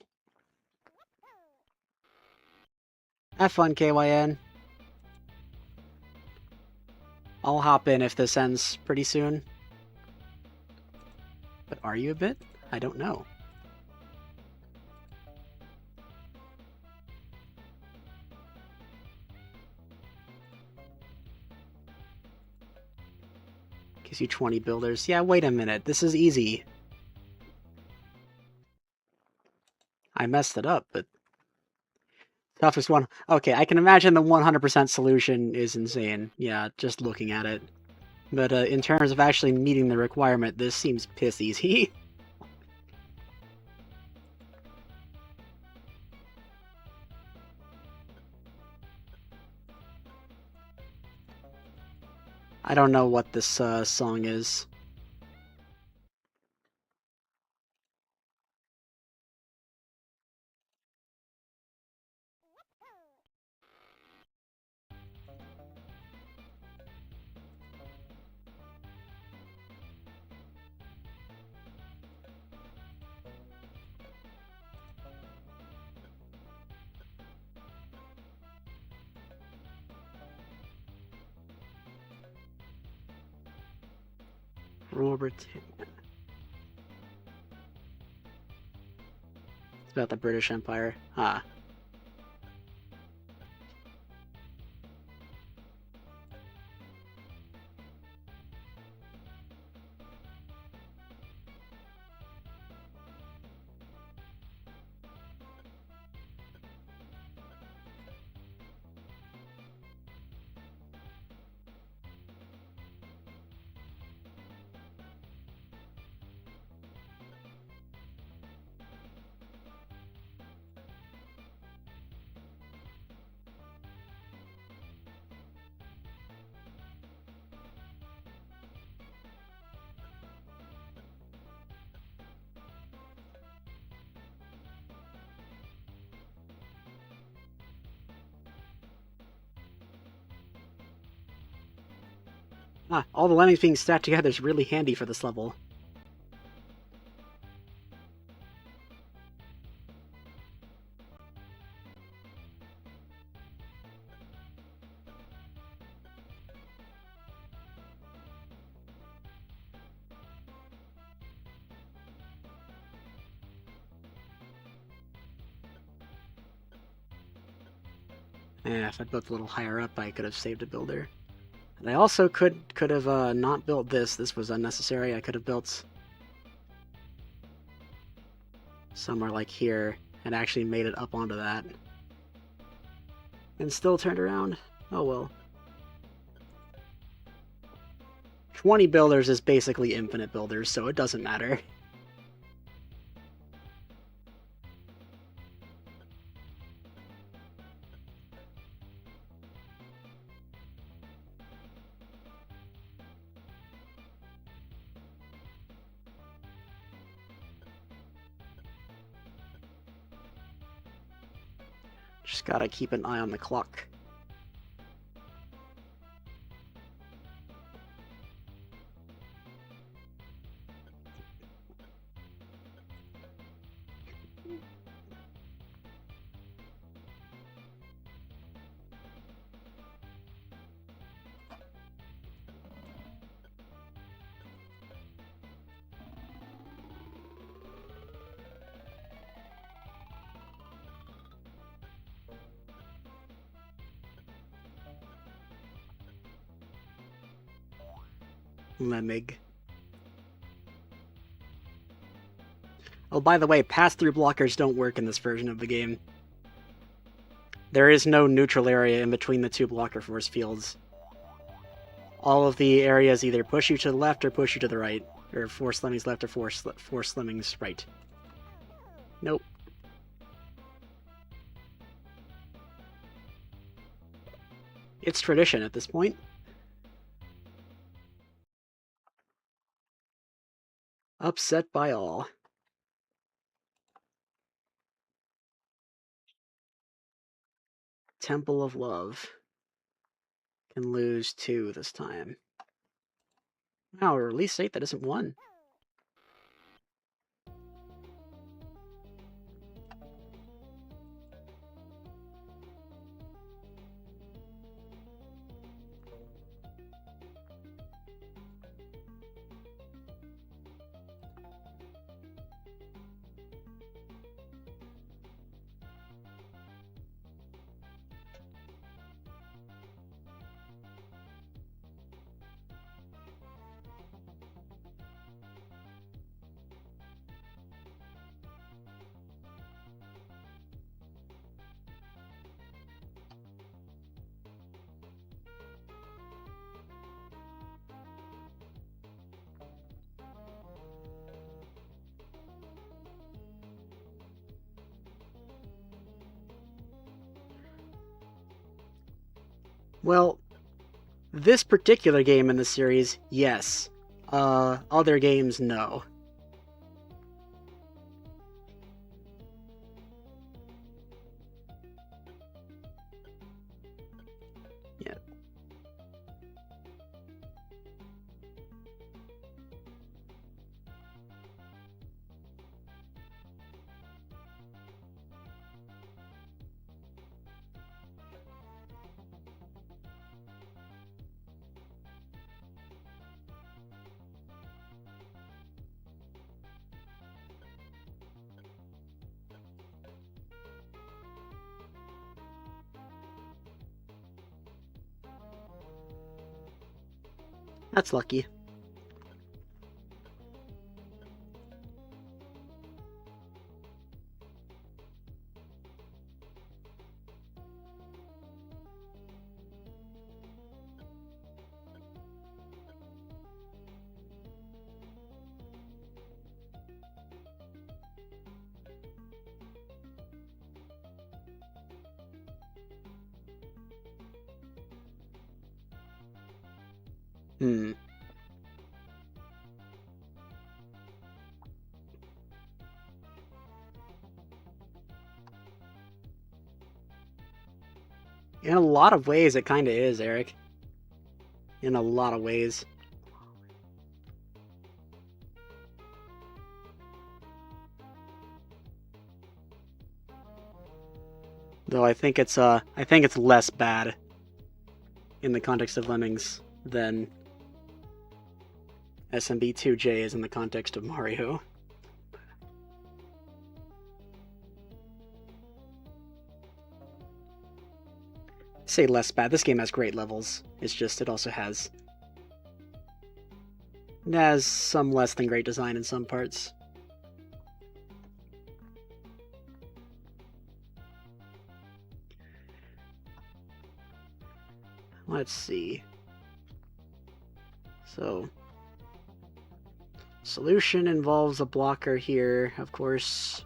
Have fun, KYN. I'll hop in if this ends pretty soon. But are you a bit? I don't know. Gives you 20 builders. Yeah, wait a minute. This is easy. I messed it up, but... Toughest one. Okay, I can imagine the 100% solution is insane. Yeah, just looking at it. But in terms of actually meeting the requirement, this seems piss easy. I don't know what this song is. Rule Britannia. It's about the British Empire. Ah. Ah, all the lemmings being stacked together is really handy for this level. Yeah, if I built a little higher up, I could have saved a builder. And I also could have not built this. This was unnecessary. I could have built somewhere like here and actually made it up onto that. And still turned around. Oh well. 20 builders is basically infinite builders, so it doesn't matter. Just gotta keep an eye on the clock. Lemming. Oh, by the way, pass-through blockers don't work in this version of the game. There is no neutral area in between the two blocker force fields. All of the areas either push you to the left or push you to the right. Or force Lemmings left or force Lemmings right. Nope. It's tradition at this point. Upset by all. Temple of Love. Can lose 2 this time. Wow, a release date that isn't 1. Well, this particular game in the series, yes. Other games, no. Yeah. That's lucky. Hmm. In a lot of ways, it kind of is, Eric. In a lot of ways. Though I think it's less bad in the context of Lemmings than SMB2J is in the context of Mario. Say less bad. This game has great levels. It's just it also has some less than great design in some parts. Let's see. So, solution involves a blocker here, of course.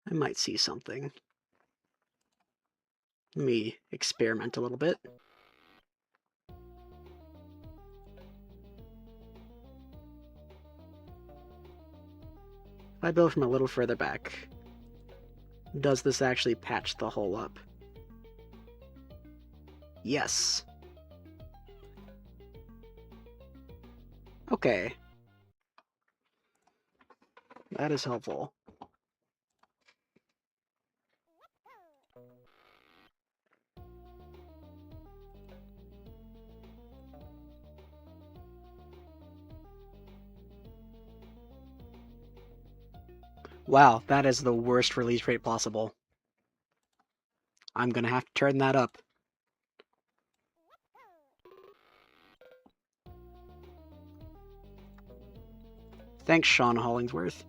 I might see something. Let me experiment a little bit. If I build from a little further back, does this actually patch the hole up? Yes. Okay. That is helpful. Wow, that is the worst release rate possible. I'm gonna have to turn that up. Thanks, Sean Hollingsworth.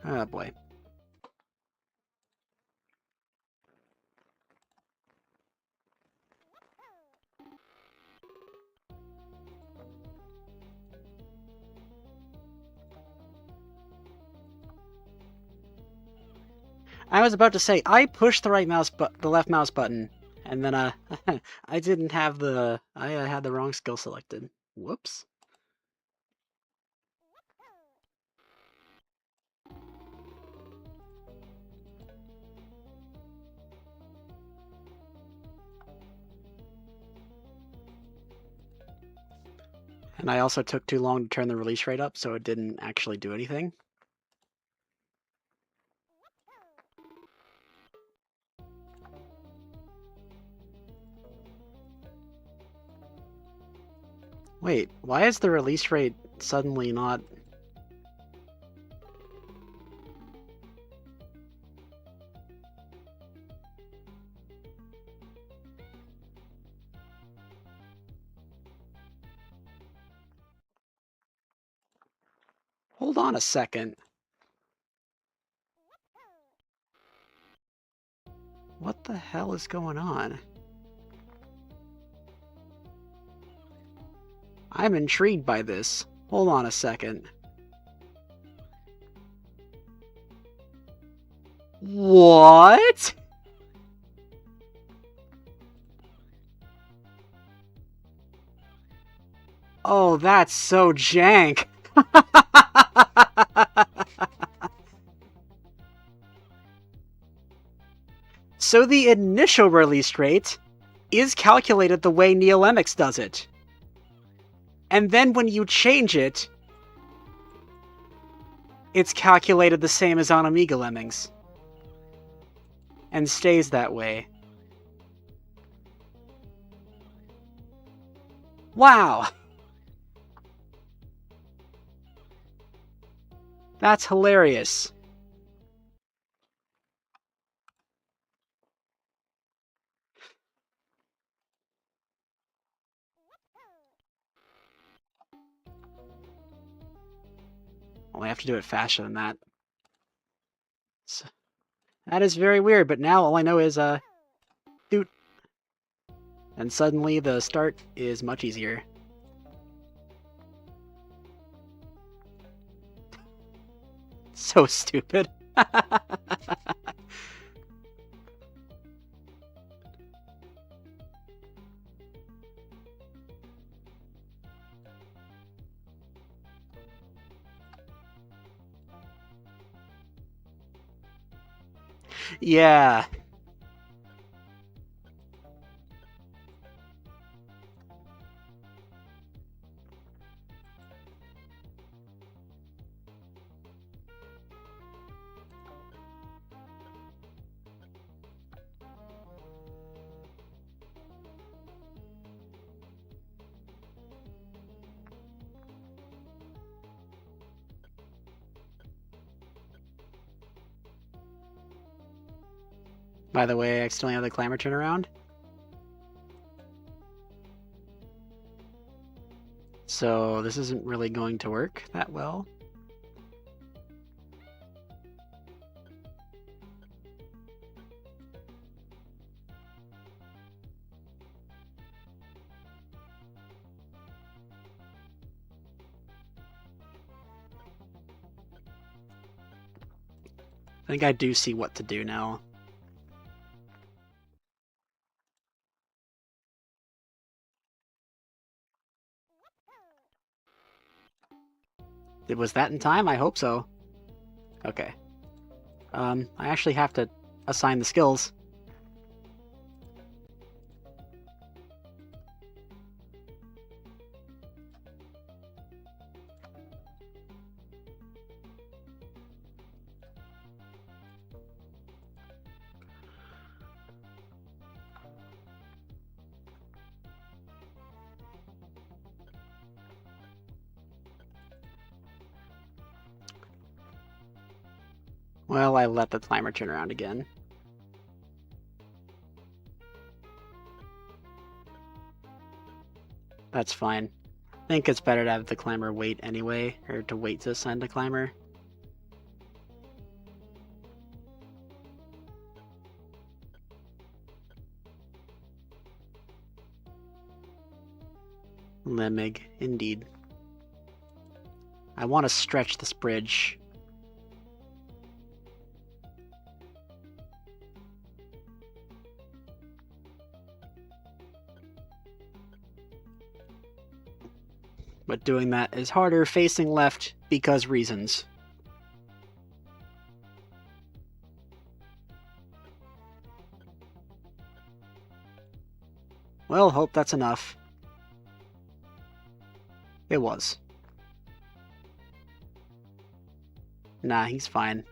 Oh boy. I was about to say, I pushed the left mouse button, and then I didn't have I had the wrong skill selected. Whoops. And I also took too long to turn the release rate up, so it didn't actually do anything. Wait, why is the release rate suddenly not... Hold on a second. What the hell is going on? I'm intrigued by this. Hold on a second. What? Oh, that's so jank. So the initial release rate is calculated the way Lemmings does it. And then when you change it, it's calculated the same as on Amiga Lemmings. And stays that way. Wow! That's hilarious. Well, I have to do it faster than that. So, that is very weird, but now all I know is, doot. And suddenly the start is much easier. So stupid. Yeah. By the way, I accidentally have the climber turn around. So this isn't really going to work that well. I think I do see what to do now. Was that in time? I hope so. Okay. I actually have to assign the skills. Well, I let the timer turn around again. That's fine. I think it's better to have the climber wait anyway, or to wait to assign the climber. Lemming, indeed. I want to stretch this bridge. But doing that is harder facing left because reasons. Well, hope that's enough. It was. Nah, he's fine.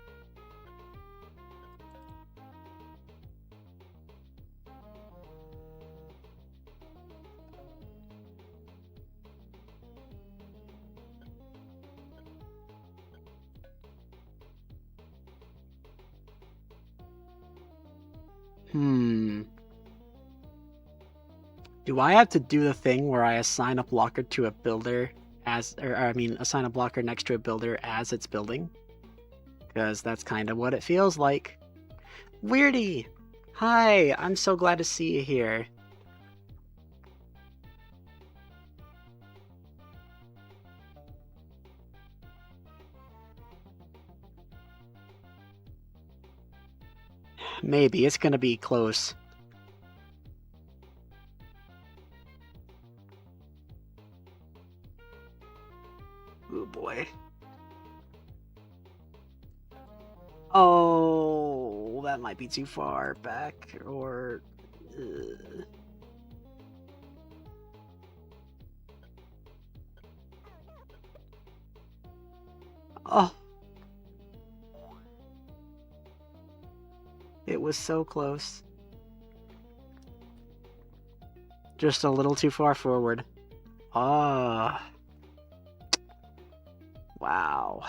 Do I have to do the thing where I assign a blocker to a builder assign a blocker next to a builder as it's building? Because that's kind of what it feels like. Weirdy! Hi, I'm so glad to see you here. Maybe, it's gonna be close. Oh boy. Oh, that might be too far back, or... Oh. It was so close. Just a little too far forward. Ah. Wow.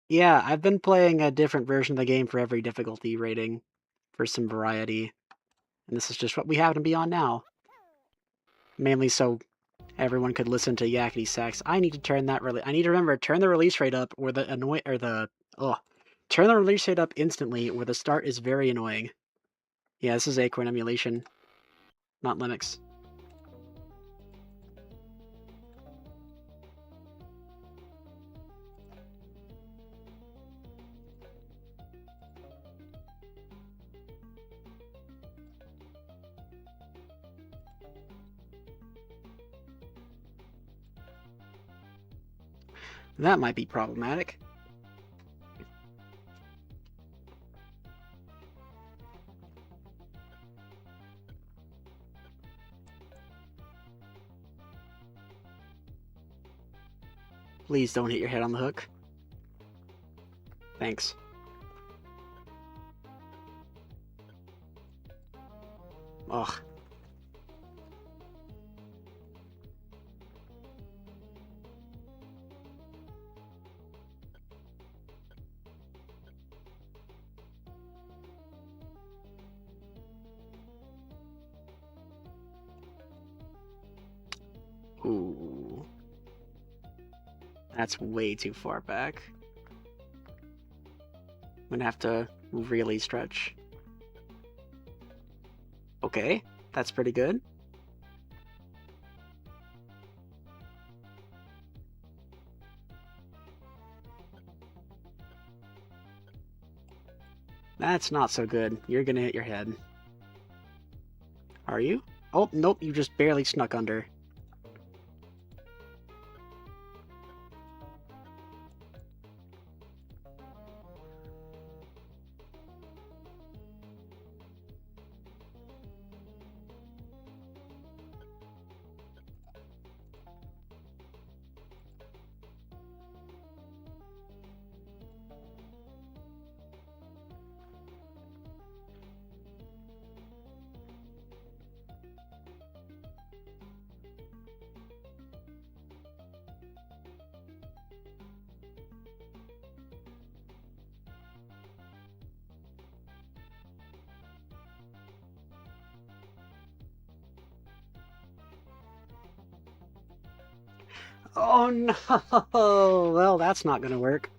Yeah, I've been playing a different version of the game for every difficulty rating for some variety. And this is just what we happen to be on now. Mainly so everyone could listen to yakety sax. I need to turn that I need to remember, turn the release rate up or turn the release rate up instantly or the start is very annoying. Yeah, this is Acorn emulation, not Linux. That might be problematic. Please don't hit your head on the hook. Thanks. Ugh. Ooh. That's way too far back. I'm gonna have to really stretch. Okay, that's pretty good. That's not so good. You're gonna hit your head. Are you? Oh, nope, you just barely snuck under. Oh no! Well, that's not gonna work.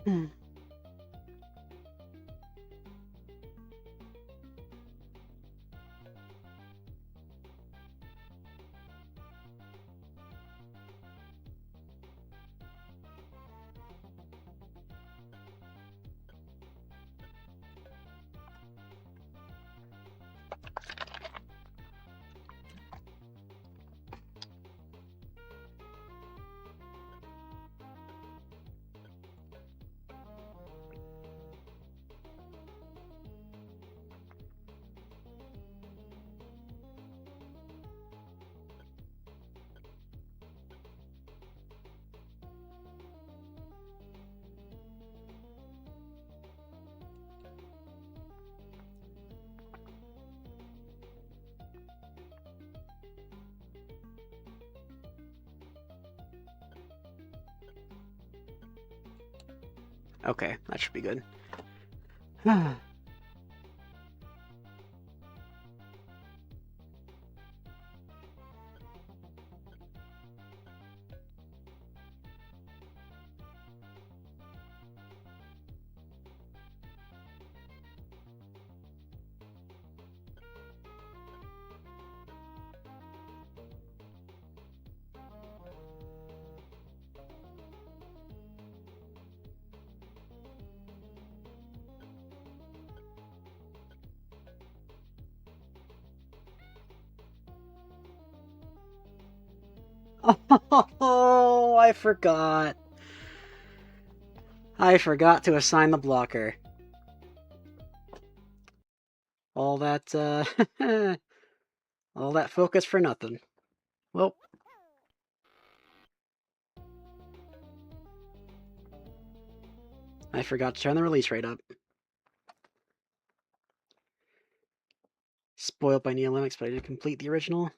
Hmm. Okay, that should be good. Oh, I forgot. I forgot to assign the blocker. All that, all that focus for nothing. Well, I forgot to turn the release rate up. Spoiled by Lemmings, but I did complete the original.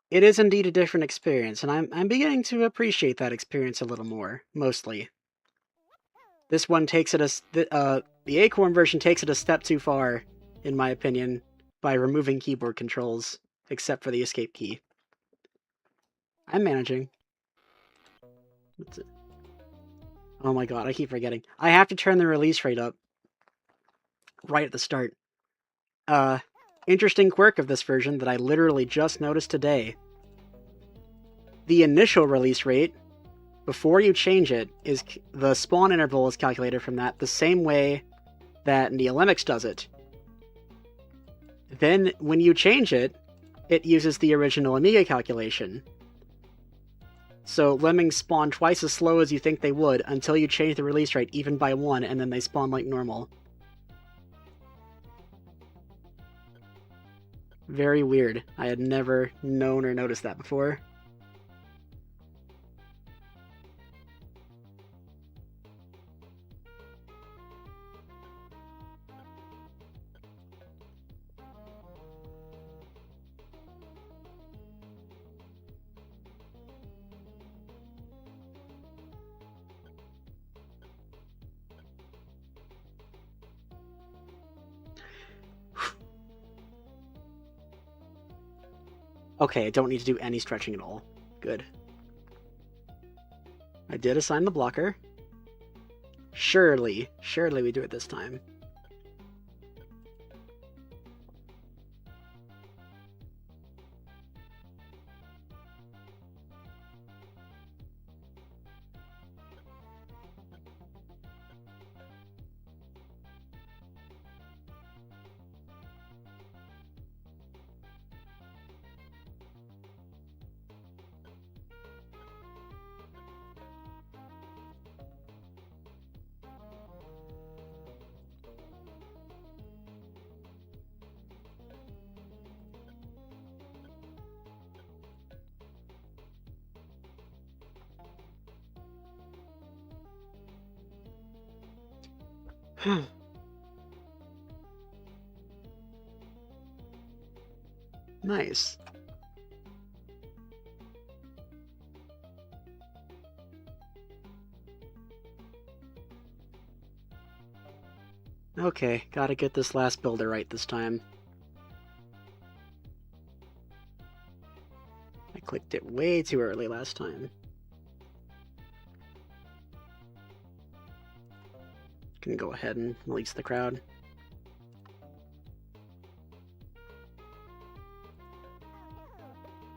It is indeed a different experience, and I'm beginning to appreciate that experience a little more, mostly. This one takes it the Acorn version takes it a step too far, in my opinion, by removing keyboard controls, except for the escape key. I'm managing. Oh my god, I keep forgetting. I have to turn the release rate up right at the start. Interesting quirk of this version that I literally just noticed today. The initial release rate, before you change it, is the spawn interval is calculated from that the same way that Lemmings does it. Then, when you change it, it uses the original Amiga calculation. So Lemmings spawn twice as slow as you think they would until you change the release rate even by 1, and then they spawn like normal. Very weird. I had never known or noticed that before. Okay, I don't need to do any stretching at all. Good. I did assign the blocker. Surely we do it this time. Nice. Okay, gotta get this last builder right this time. I clicked it way too early last time. Can go ahead and release the crowd.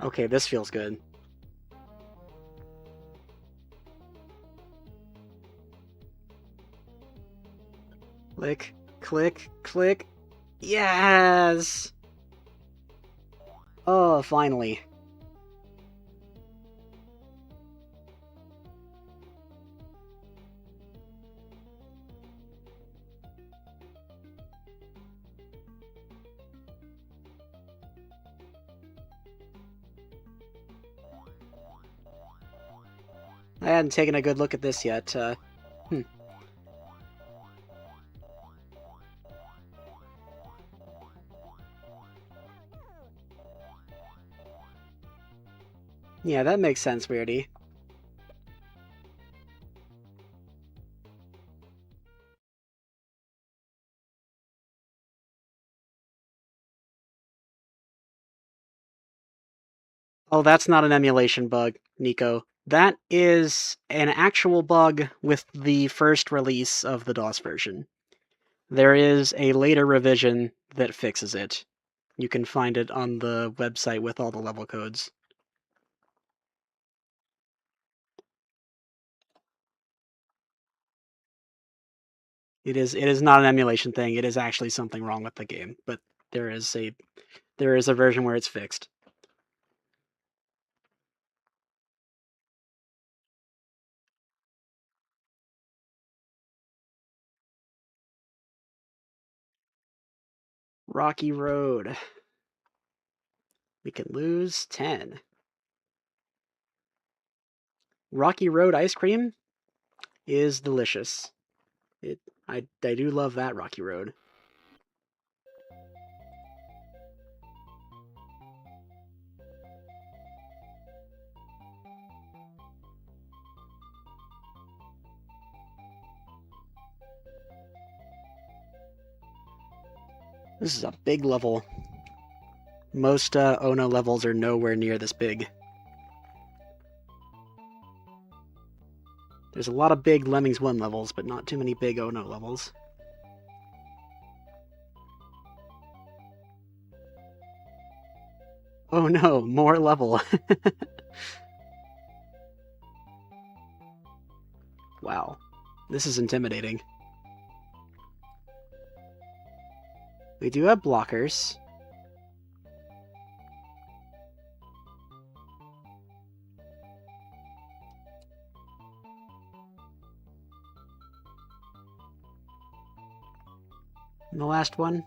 Okay, this feels good. Click, click, click. Yes! Oh, finally. I hadn't taken a good look at this yet. Yeah, that makes sense, Weirdy. Oh, that's not an emulation bug, Nico. That is an actual bug with the first release of the DOS version. There is a later revision that fixes it. You can find it on the website with all the level codes. It is not an emulation thing. It is actually something wrong with the game, but there is a version where it's fixed. Rocky Road. We can lose 10. Rocky Road ice cream is delicious. I do love that Rocky Road. This is a big level. Most Ono levels are nowhere near this big. There's a lot of big Lemmings 1 levels, but not too many big Ono levels. Oh no, more level. Wow, this is intimidating. We do have blockers. And the last one?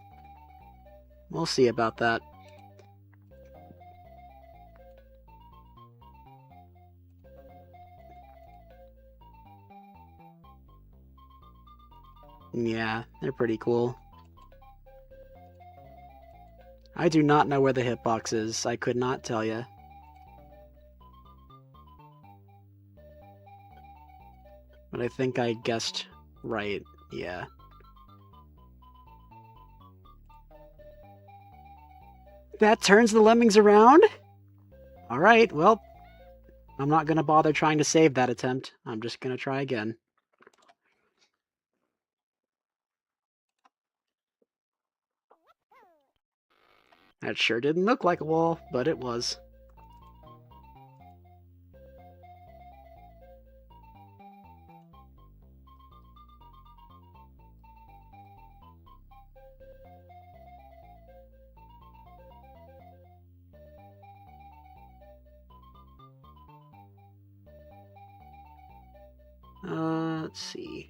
We'll see about that. Yeah, they're pretty cool. I do not know where the hitbox is. I could not tell you. But I think I guessed right. Yeah. That turns the Lemmings around? Alright, well, I'm not gonna bother trying to save that attempt. I'm just gonna try again. That sure didn't look like a wall, but it was. Let's see.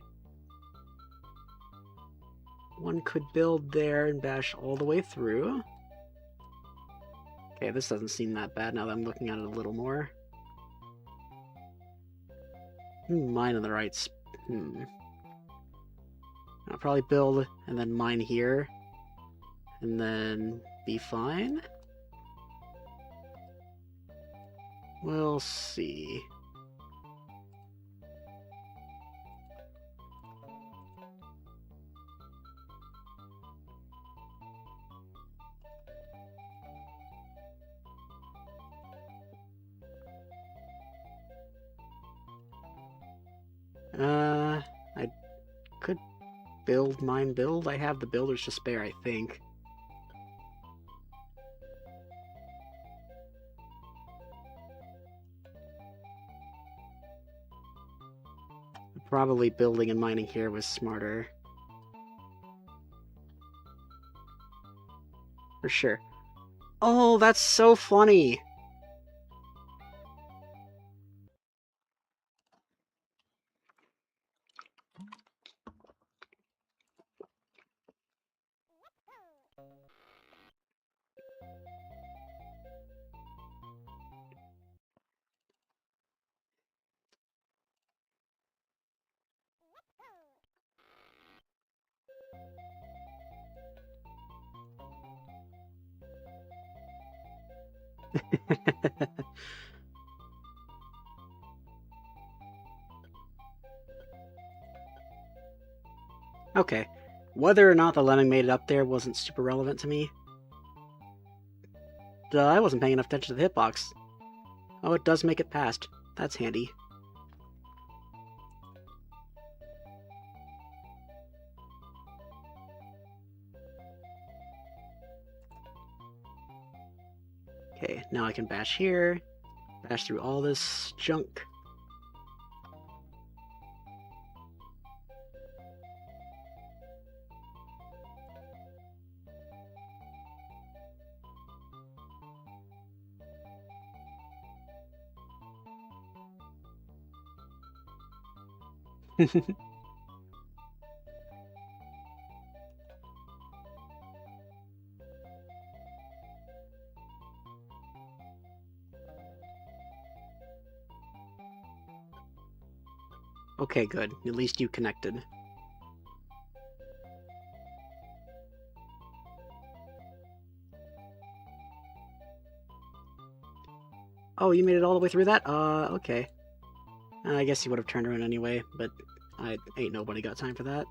One could build there and bash all the way through. Okay, this doesn't seem that bad now that I'm looking at it a little more. Mine in the right I'll probably build and then mine here. And then be fine. We'll see. I could build mine build. I have the builders to spare, I think. Probably building and mining here was smarter. For sure. Oh, that's so funny! Okay. Whether or not the lemming made it up there wasn't super relevant to me. I wasn't paying enough attention to the hitbox. Oh, it does make it past. That's handy. Okay, now I can bash here. Bash through all this junk. Okay, good. At least you connected. Oh, you made it all the way through that? Okay. I guess you would have turned around anyway, but ain't nobody got time for that.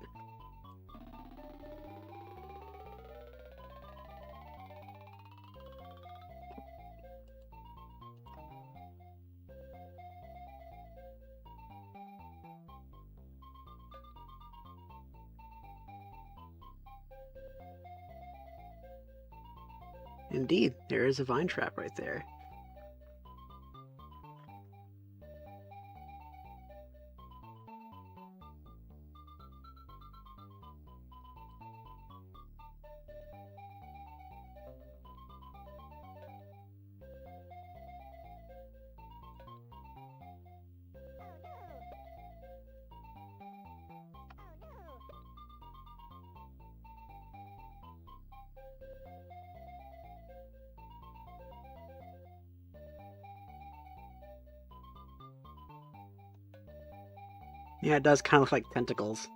Indeed, there is a vine trap right there. Yeah, it does kind of look like tentacles.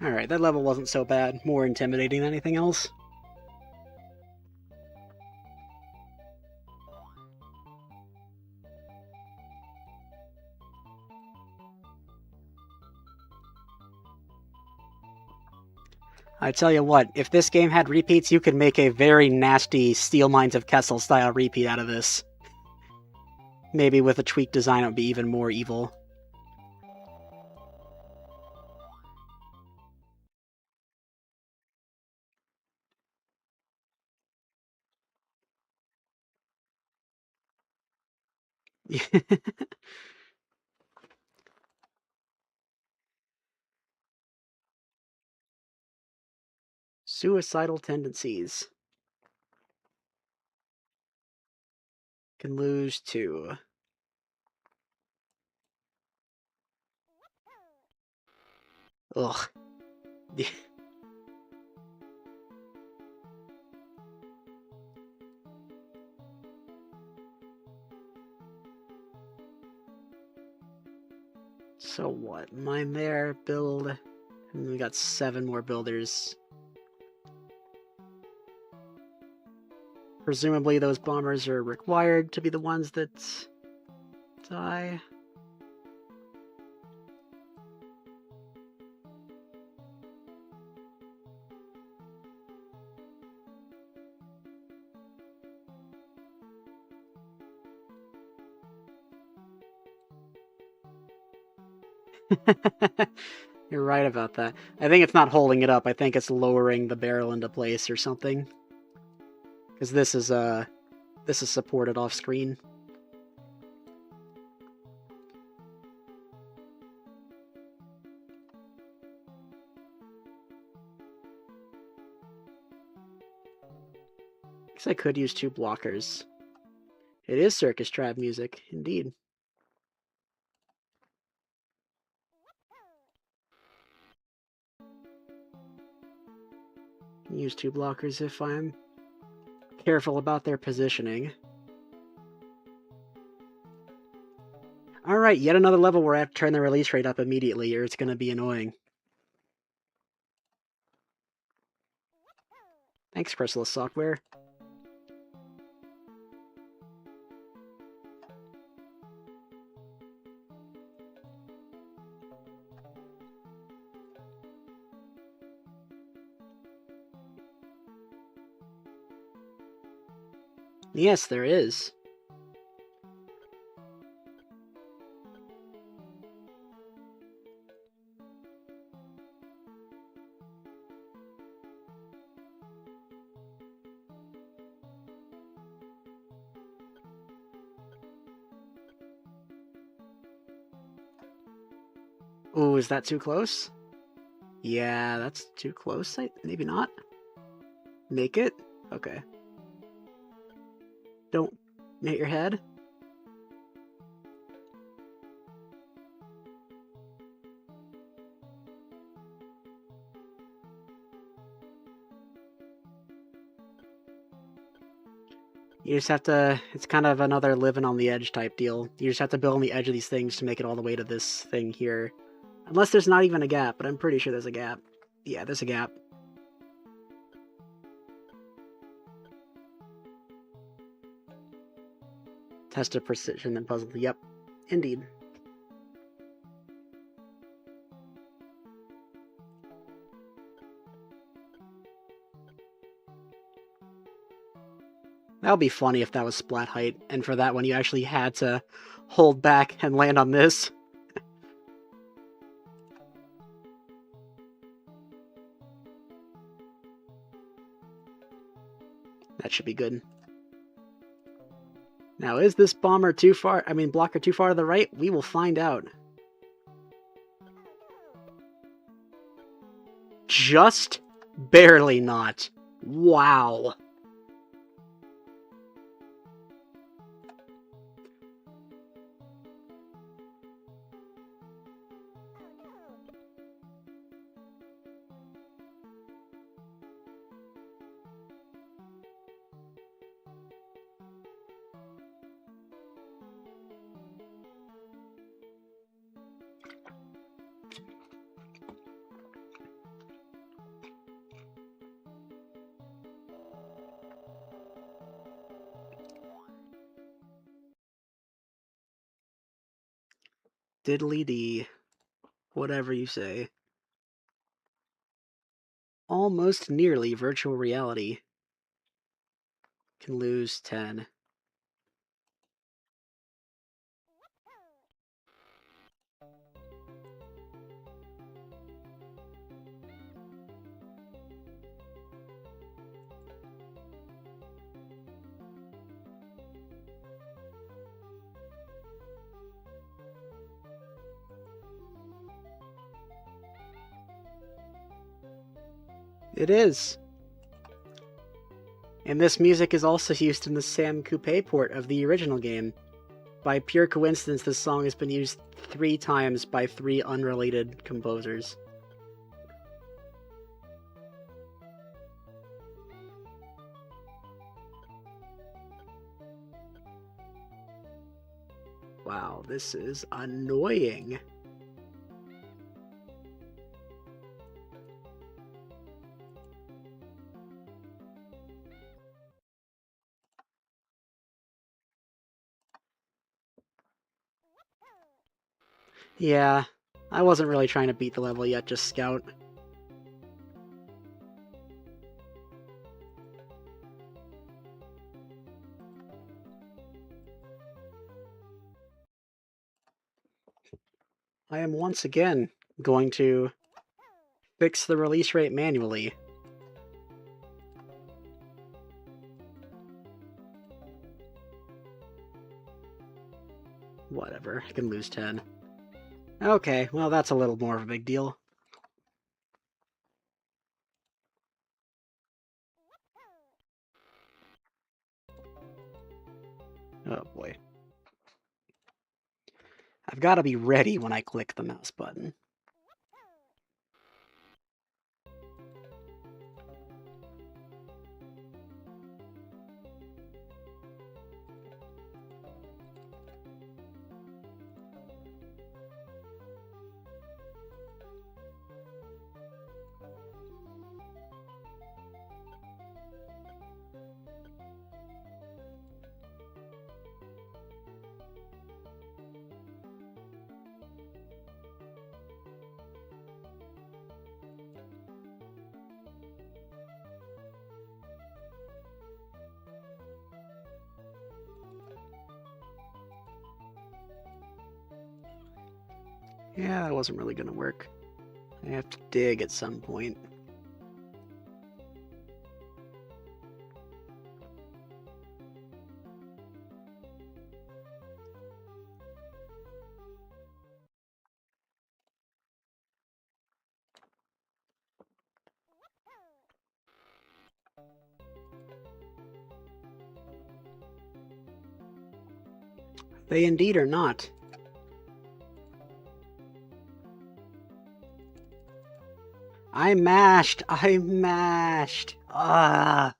Alright, that level wasn't so bad. More intimidating than anything else. I tell you what, if this game had repeats, you could make a very nasty Steel Mines of Kessel style repeat out of this. Maybe with a tweaked design, it would be even more evil. Suicidal tendencies. Can lose 2. Ugh. So what? Mine there, build, and we got 7 more builders. Presumably those bombers are required to be the ones that die. You're right about that. I think it's not holding it up. I think it's lowering the barrel into place or something. Because this is supported off screen. Guess I could use 2 blockers. It is circus tribe music, indeed. Use 2 blockers if I'm careful about their positioning. Alright, yet another level where I have to turn the release rate up immediately, or it's going to be annoying. Thanks, Chrysalis Software. Yes, there is. Ooh, is that too close? Yeah, that's too close. Maybe not. Make it? Okay. Don't hit your head. You just have to, it's kind of another living on the edge type deal. You just have to build on the edge of these things to make it all the way to this thing here. Unless there's not even a gap, but I'm pretty sure there's a gap. Yeah, there's a gap. Test of precision and puzzle. Yep, indeed. That would be funny if that was splat height, and for that one you actually had to hold back and land on this. That should be good. Now, is this blocker too far to the right? We will find out. Just barely not. Wow. Diddly dee. Whatever you say. Almost nearly virtual reality. Can lose 10. It is. And this music is also used in the Sam Coupe port of the original game. By pure coincidence, this song has been used 3 times by 3 unrelated composers. Wow, this is annoying. Yeah, I wasn't really trying to beat the level yet, just scout. I am once again going to fix the release rate manually. Whatever, I can lose 10. Okay, well that's a little more of a big deal. Oh boy. I've got to be ready when I click the mouse button. Yeah, that wasn't really gonna work. I have to dig at some point. They indeed are not. I mashed! I mashed! Ah!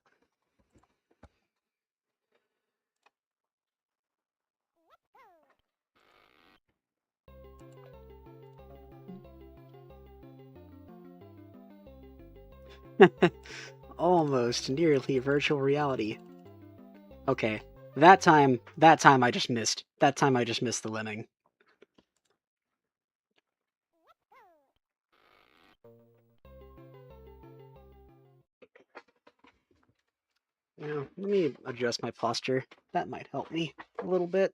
Almost nearly virtual reality. Okay, that time I just missed. That time I just missed the lemming. Now, let me adjust my posture. That might help me a little bit.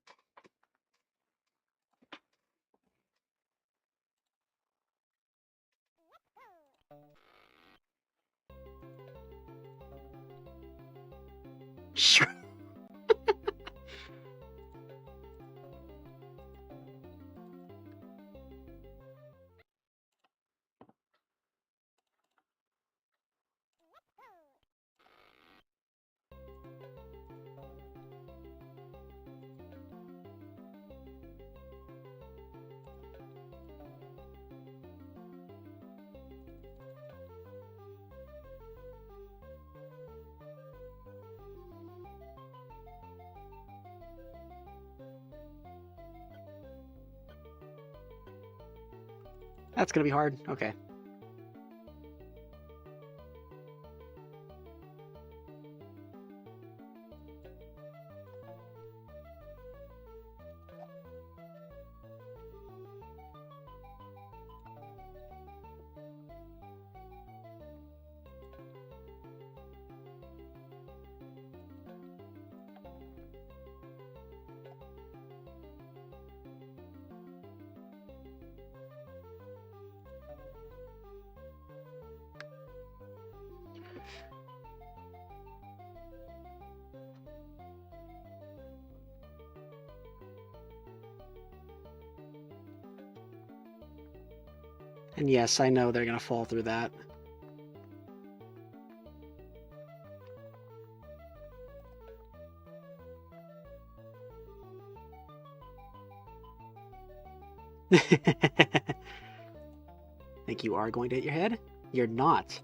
Sure. That's gonna be hard. Okay. And yes, I know they're gonna fall through that. Think you are going to hit your head? You're not.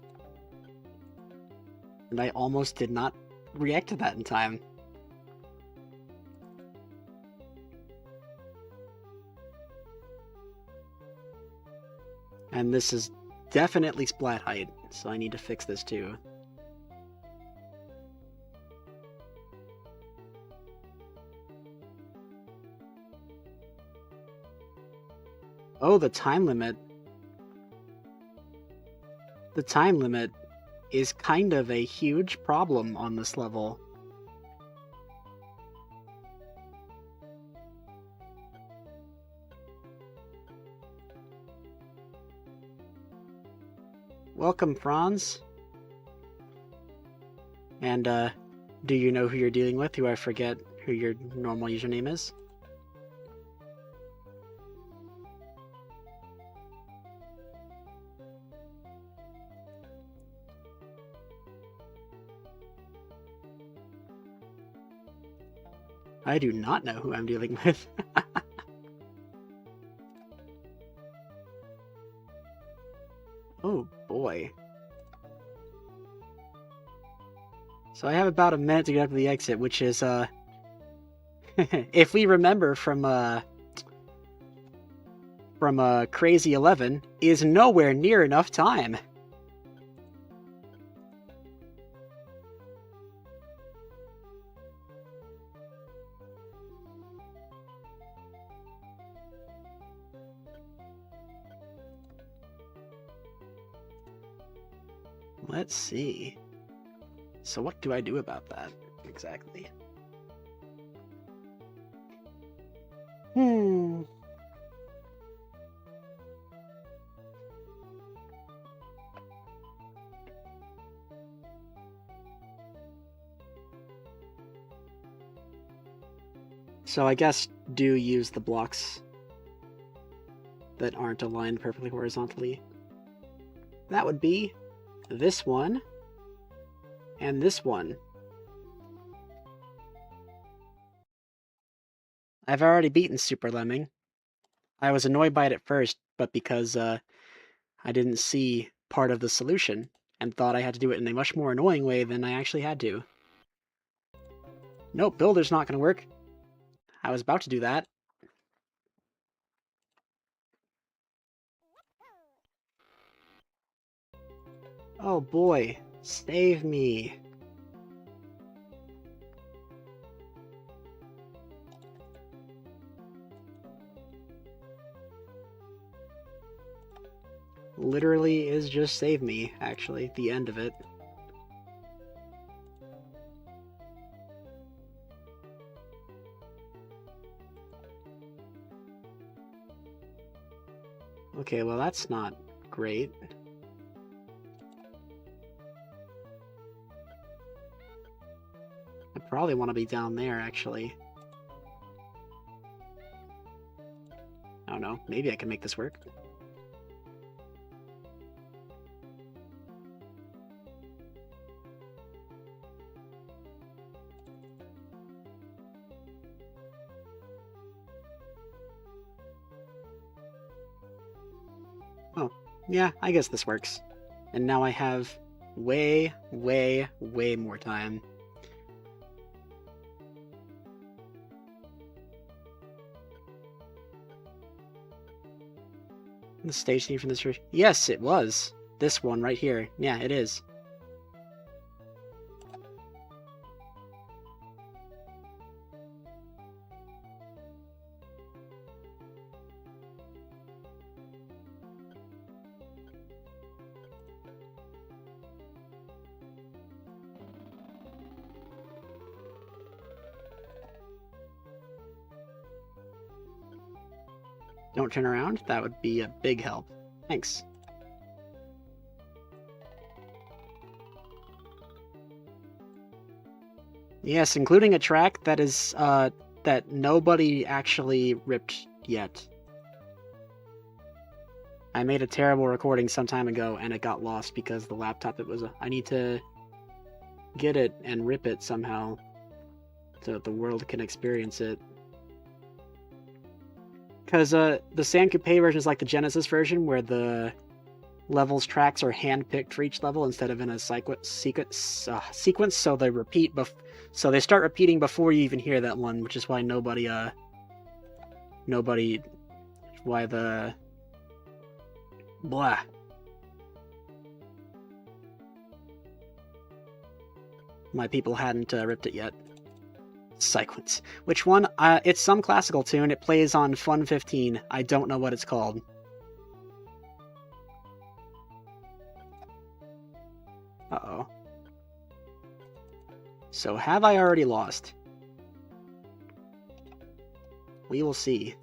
And I almost did not react to that in time. And this is definitely splat height, so I need to fix this too. Oh, the time limit. The time limit is kind of a huge problem on this level. Welcome, Franz. And, do you know who you're dealing with? Do I forget who your normal username is? I do not know who I'm dealing with. Oh boy. So I have about a minute to get up to the exit, which is, if we remember from Crazy 11, is nowhere near enough time. Let's see. So what do I do about that, exactly? So I guess do use the blocks that aren't aligned perfectly horizontally. That would be this one and this one. I've already beaten Super Lemming. I was annoyed by it at first, but because I didn't see part of the solution and thought I had to do it in a much more annoying way than I actually had to. Nope, Builder's not gonna work. I was about to do that. Oh boy, save me. Literally is just save me, actually, the end of it. Okay, well that's not great. I probably want to be down there, actually. I don't know, maybe I can make this work. Oh, yeah, I guess this works. And now I have way, way, way more time. The stage theme from this version. Yes, it was. This one right here. Yeah, it is. Don't turn around? That would be a big help. Thanks. Yes, including a track that is, that nobody actually ripped yet. I made a terrible recording some time ago, and it got lost because the laptop it was... I need to get it and rip it somehow so that the world can experience it. Because the San Coupe version is like the Genesis version, where the levels tracks are hand-picked for each level instead of in a sequence, so they repeat. So they start repeating before you even hear that one, which is why why the blah. My people hadn't ripped it yet. Sequence. Which one? It's some classical tune. It plays on Fun 15. I don't know what it's called. Uh-oh. So have I already lost? We will see.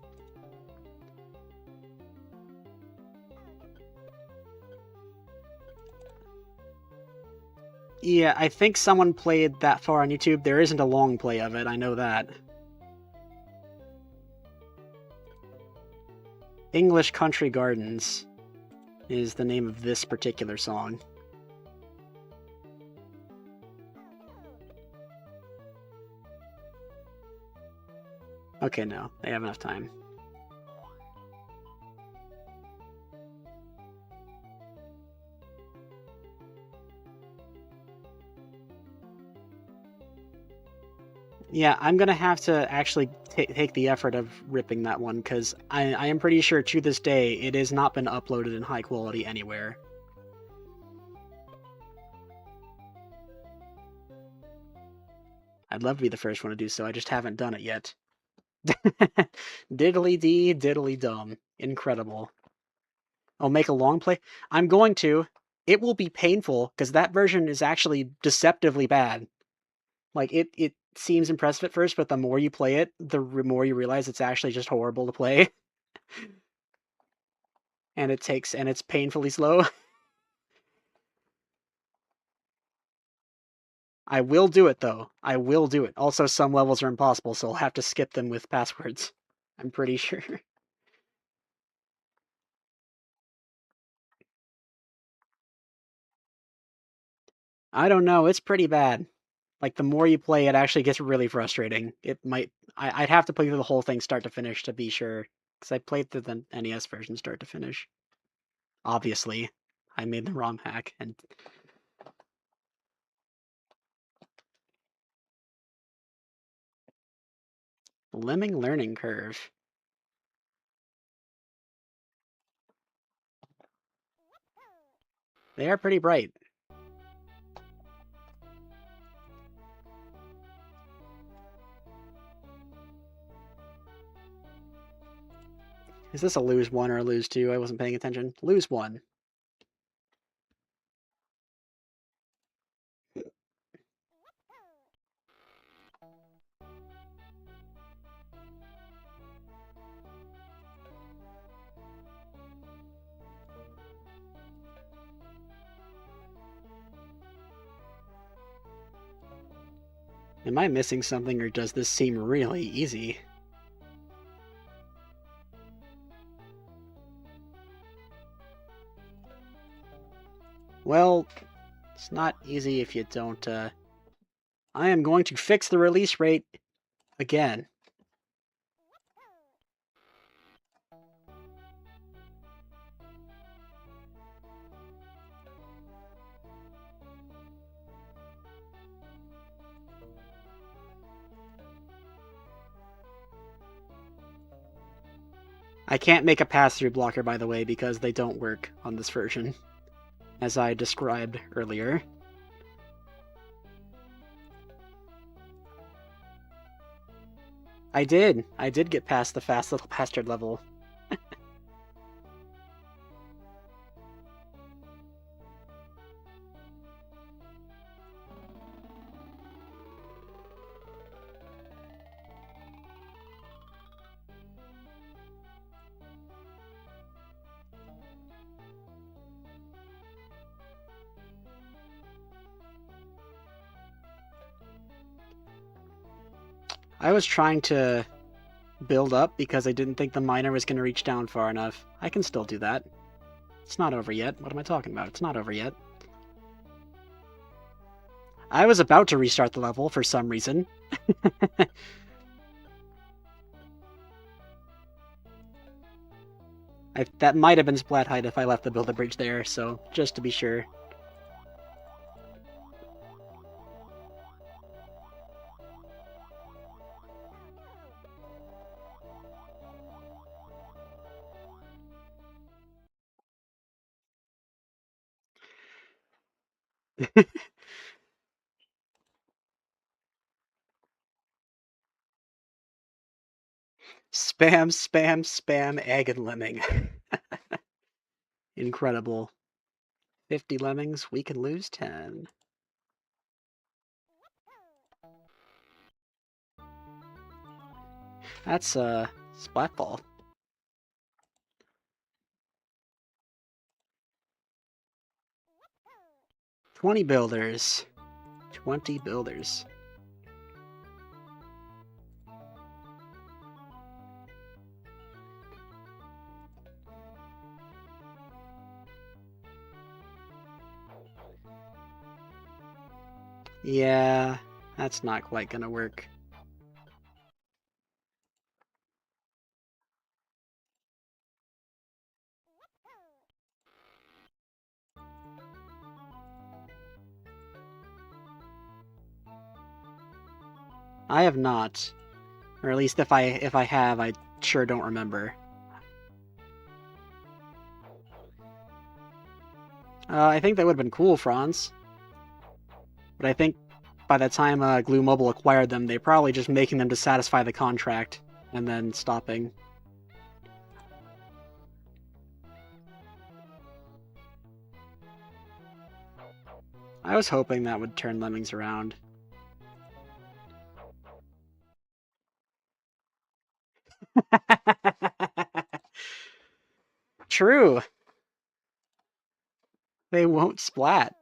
Yeah, I think someone played that far on YouTube. There isn't a long play of it, I know that. English Country Gardens is the name of this particular song. Okay, no, they have enough time. Yeah, I'm gonna have to actually take the effort of ripping that one, because I am pretty sure to this day it has not been uploaded in high quality anywhere. I'd love to be the first one to do so, I just haven't done it yet. Diddly-dee, diddly-dum. Incredible. I'll make a long play. I'm going to. It will be painful, because that version is actually deceptively bad. Like, it seems impressive at first, but the more you play it, the more you realize it's actually just horrible to play. And it's painfully slow. I will do it, though. I will do it. Also, some levels are impossible, so I'll have to skip them with passwords. I'm pretty sure. I don't know, it's pretty bad. Like, the more you play, it actually gets really frustrating. It might... I'd have to play through the whole thing start to finish to be sure. Because I played through the NES version start to finish. Obviously. I made the ROM hack, and... Lemming learning curve. They are pretty bright. Is this a lose one or a lose two? I wasn't paying attention. Lose one. Am I missing something, or does this seem really easy? Well, it's not easy if you don't, I am going to fix the release rate again. I can't make a pass-through blocker, by the way, because they don't work on this version, as I described earlier. I did get past the fast little bastard level. I was trying to build up because I didn't think the miner was going to reach down far enough. I can still do that. It's not over yet. What am I talking about? It's not over yet. I was about to restart the level for some reason. That might have been splat height if I left the Build-A-Bridge there, so just to be sure. Spam, spam, spam, egg and lemming. Incredible. 50 lemmings, we can lose 10. That's Splatball. 20 builders. 20 builders. Yeah, that's not quite gonna work. I have not. Or at least if I have, I sure don't remember. I think that would have been cool, Franz. But I think by the time Glue Mobile acquired them, they probably just making them to satisfy the contract and then stopping. I was hoping that would turn Lemmings around. True. They won't splat.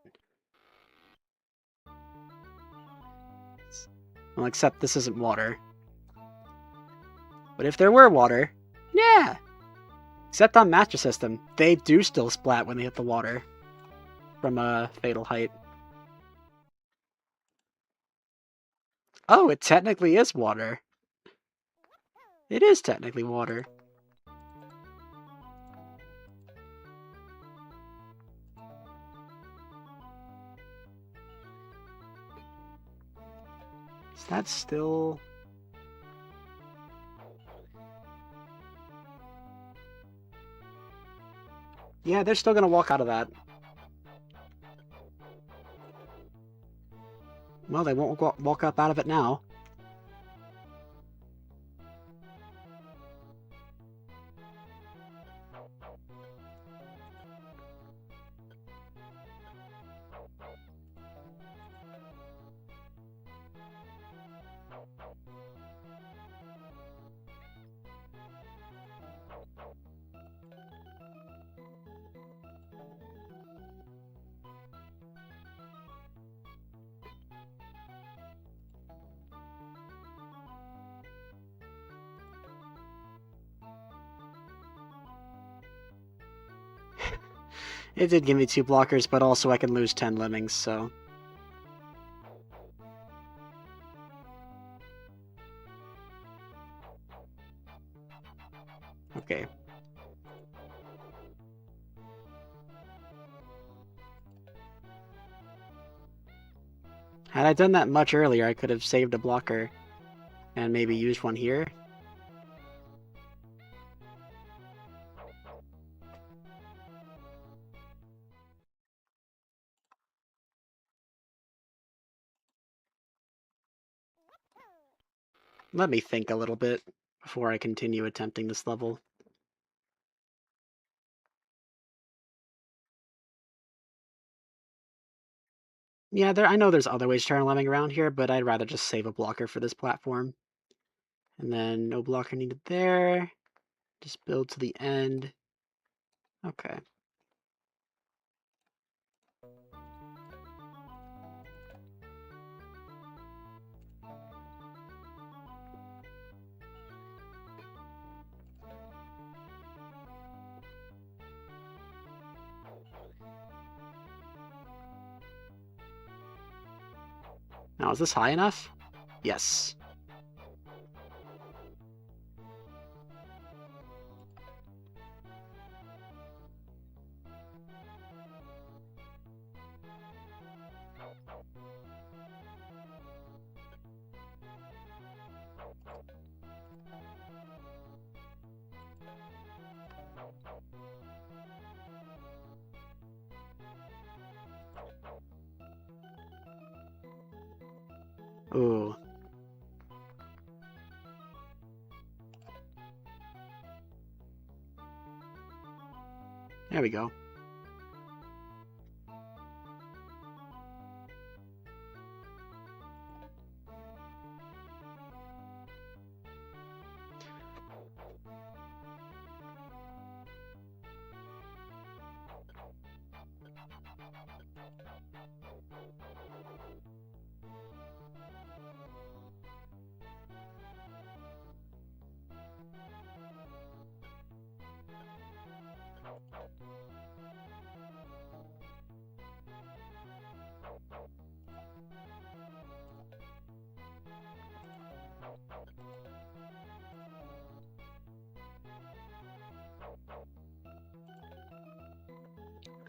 Well, except this isn't water. But if there were water, yeah! Except on Master System, they do still splat when they hit the water from a fatal height. Oh, it technically is water. It is technically water. Is that still... Yeah, they're still gonna walk out of that. Well, they won't walk up out of it now. It did give me 2 blockers, but also I can lose 10 lemmings, so... Okay. Had I done that much earlier, I could have saved a blocker and maybe used one here. Let me think a little bit before I continue attempting this level. Yeah, I know there's other ways to turn a lemming around here, but I'd rather just save a blocker for this platform. And then no blocker needed there. Just build to the end. Okay. Now, is this high enough? Yes. Ooh. There we go.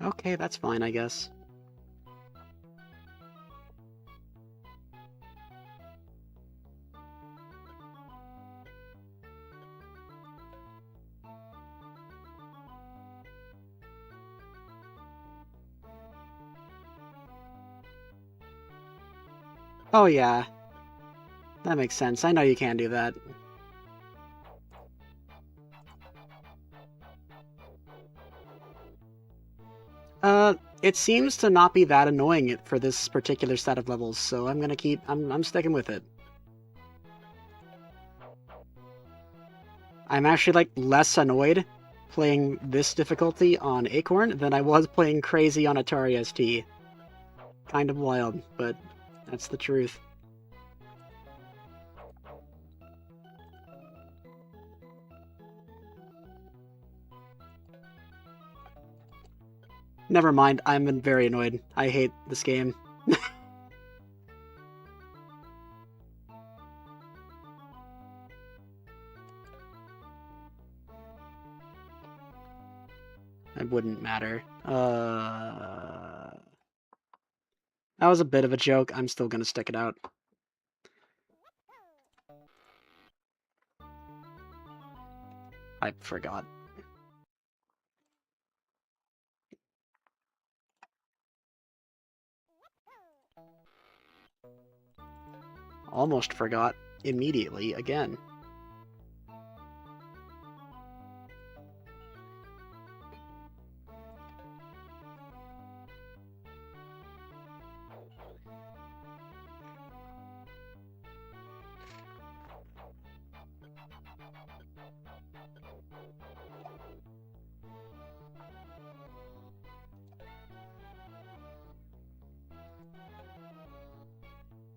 Okay, that's fine, I guess. Oh yeah, that makes sense. I know you can do that. It seems to not be that annoying for this particular set of levels, so I'm gonna keep... I'm sticking with it. I'm actually, like, less annoyed playing this difficulty on Acorn than I was playing Crazy on Atari ST. Kind of wild, but that's the truth. Never mind, I'm very annoyed. I hate this game. It wouldn't matter. That was a bit of a joke. I'm still gonna stick it out. I forgot. Almost forgot immediately again.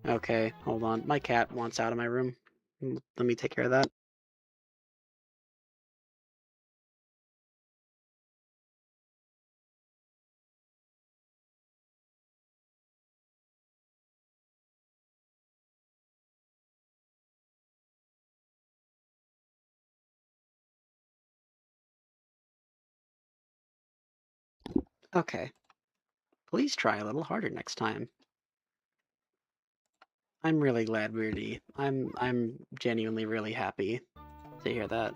Okay, hold on. My cat wants out of my room. Let me take care of that. Okay. Please try a little harder next time. I'm really glad, Weirdy. I'm genuinely really happy to hear that.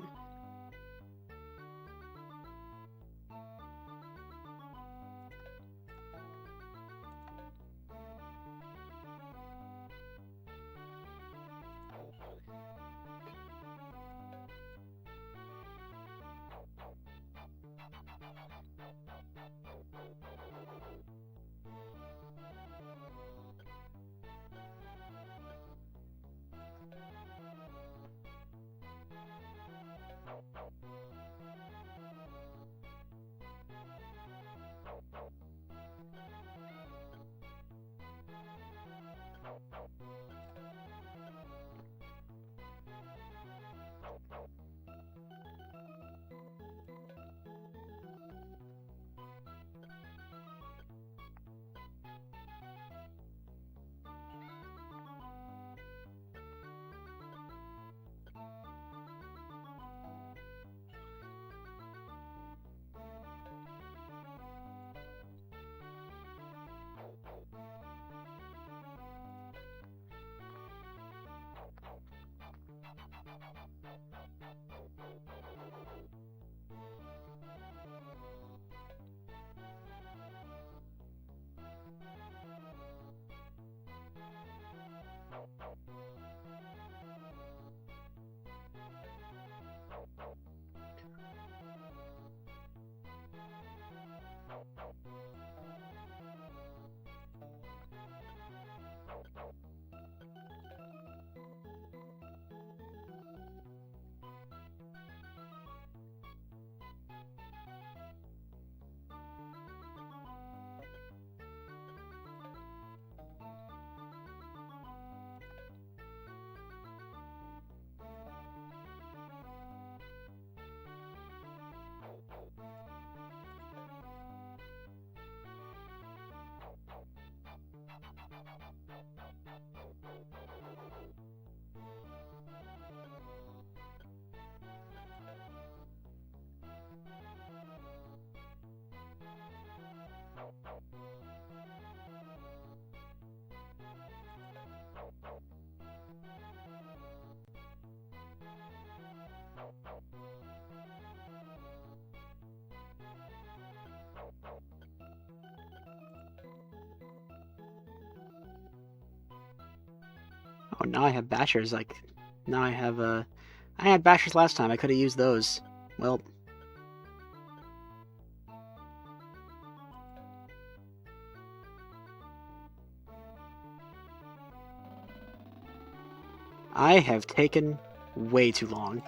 now I have bashers. Like, now I have I had bashers last time. I could have used those. Well. I have taken way too long.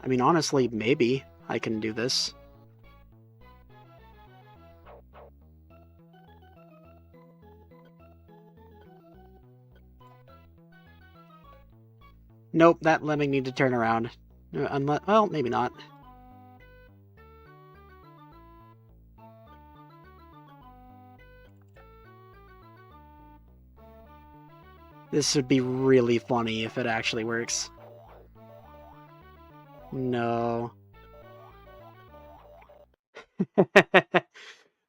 I mean, honestly, maybe I can do this. Nope, that lemming needs to turn around. Unless, well, maybe not. This would be really funny if it actually works. No.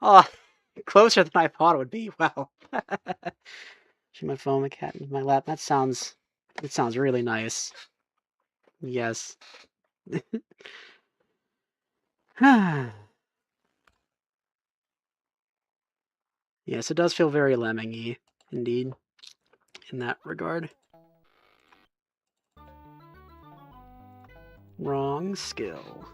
Oh, closer than I thought it would be. Wow. Should my phone, my cat in my lap. That sounds really nice. Yes. Yes, it does feel very lemming-y, indeed, in that regard. Wrong skill.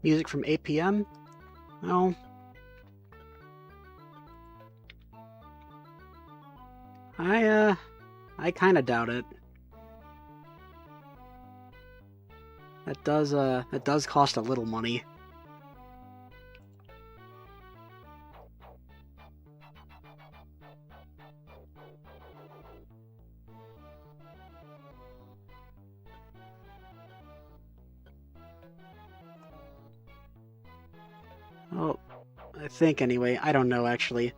Music from 8 p.m.? Well, I kind of doubt it. That does cost a little money. Oh, I think anyway. I don't know, actually.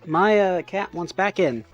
My cat wants back in.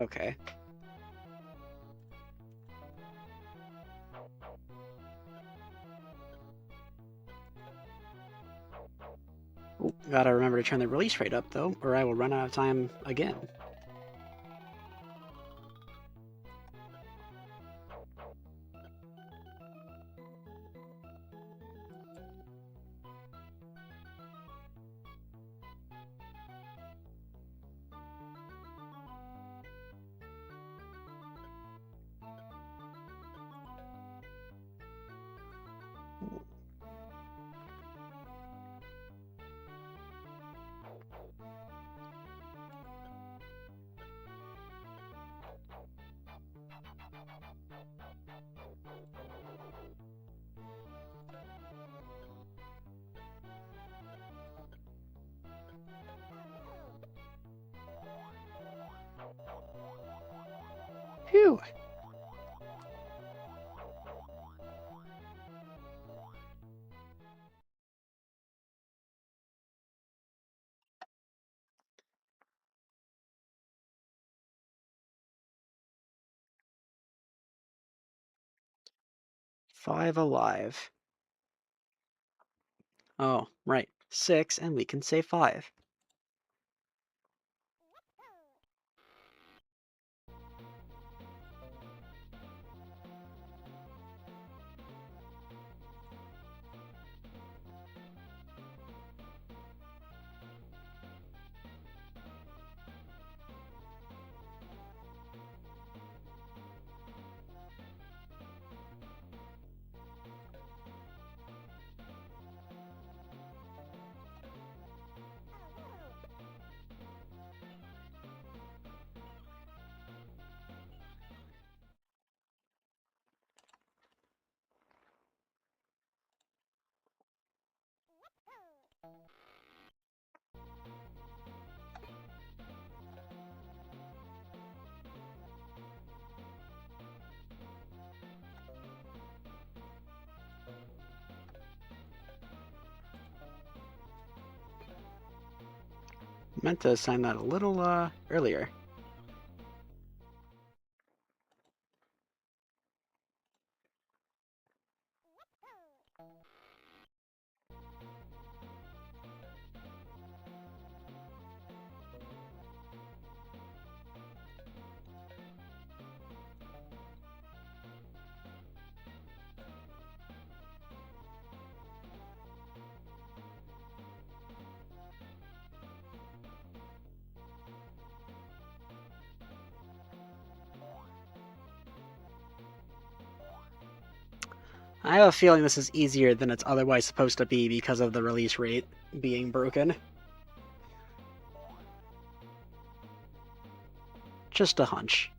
Okay. Ooh, gotta remember to turn the release rate up, though, or I will run out of time again. Phew! Five alive. Oh, right. 6, and we can say 5. Meant to assign that a little, earlier. I have a feeling this is easier than it's otherwise supposed to be because of the release rate being broken. Just a hunch.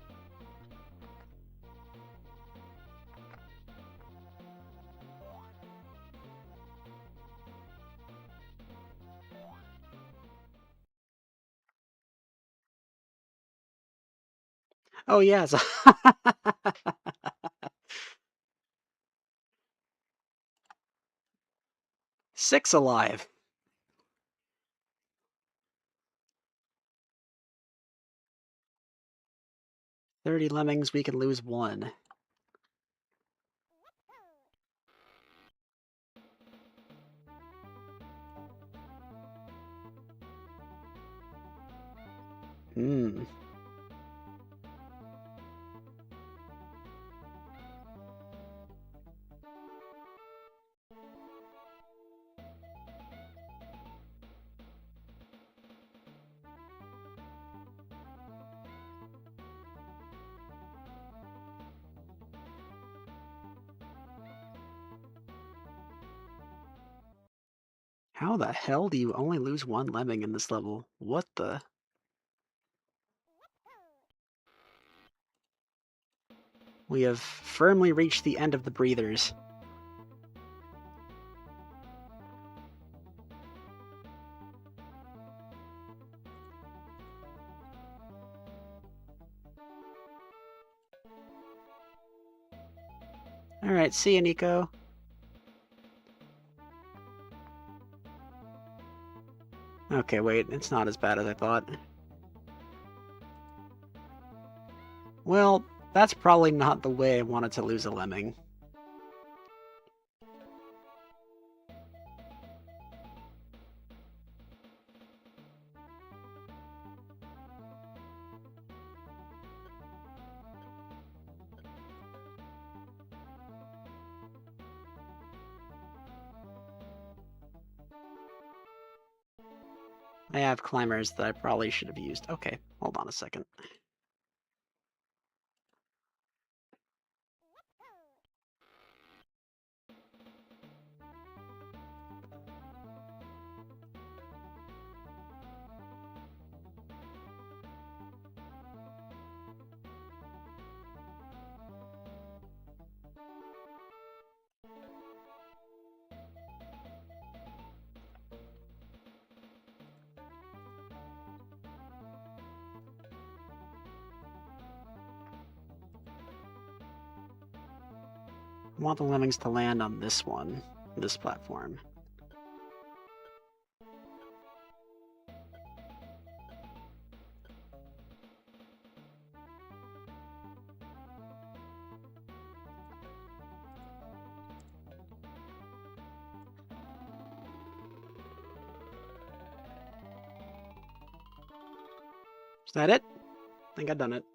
Oh, yes. 6 alive. 30 lemmings, we can lose 1. Hmm. How the hell do you only lose 1 lemming in this level? What the? We have firmly reached the end of the breathers. Alright, see ya, Nico. Okay, wait, it's not as bad as I thought. Well, that's probably not the way I wanted to lose a lemming. I have climbers that I probably should have used. Okay, hold on a second. I want the lemmings to land on this one, this platform. Is that it? I think I've done it.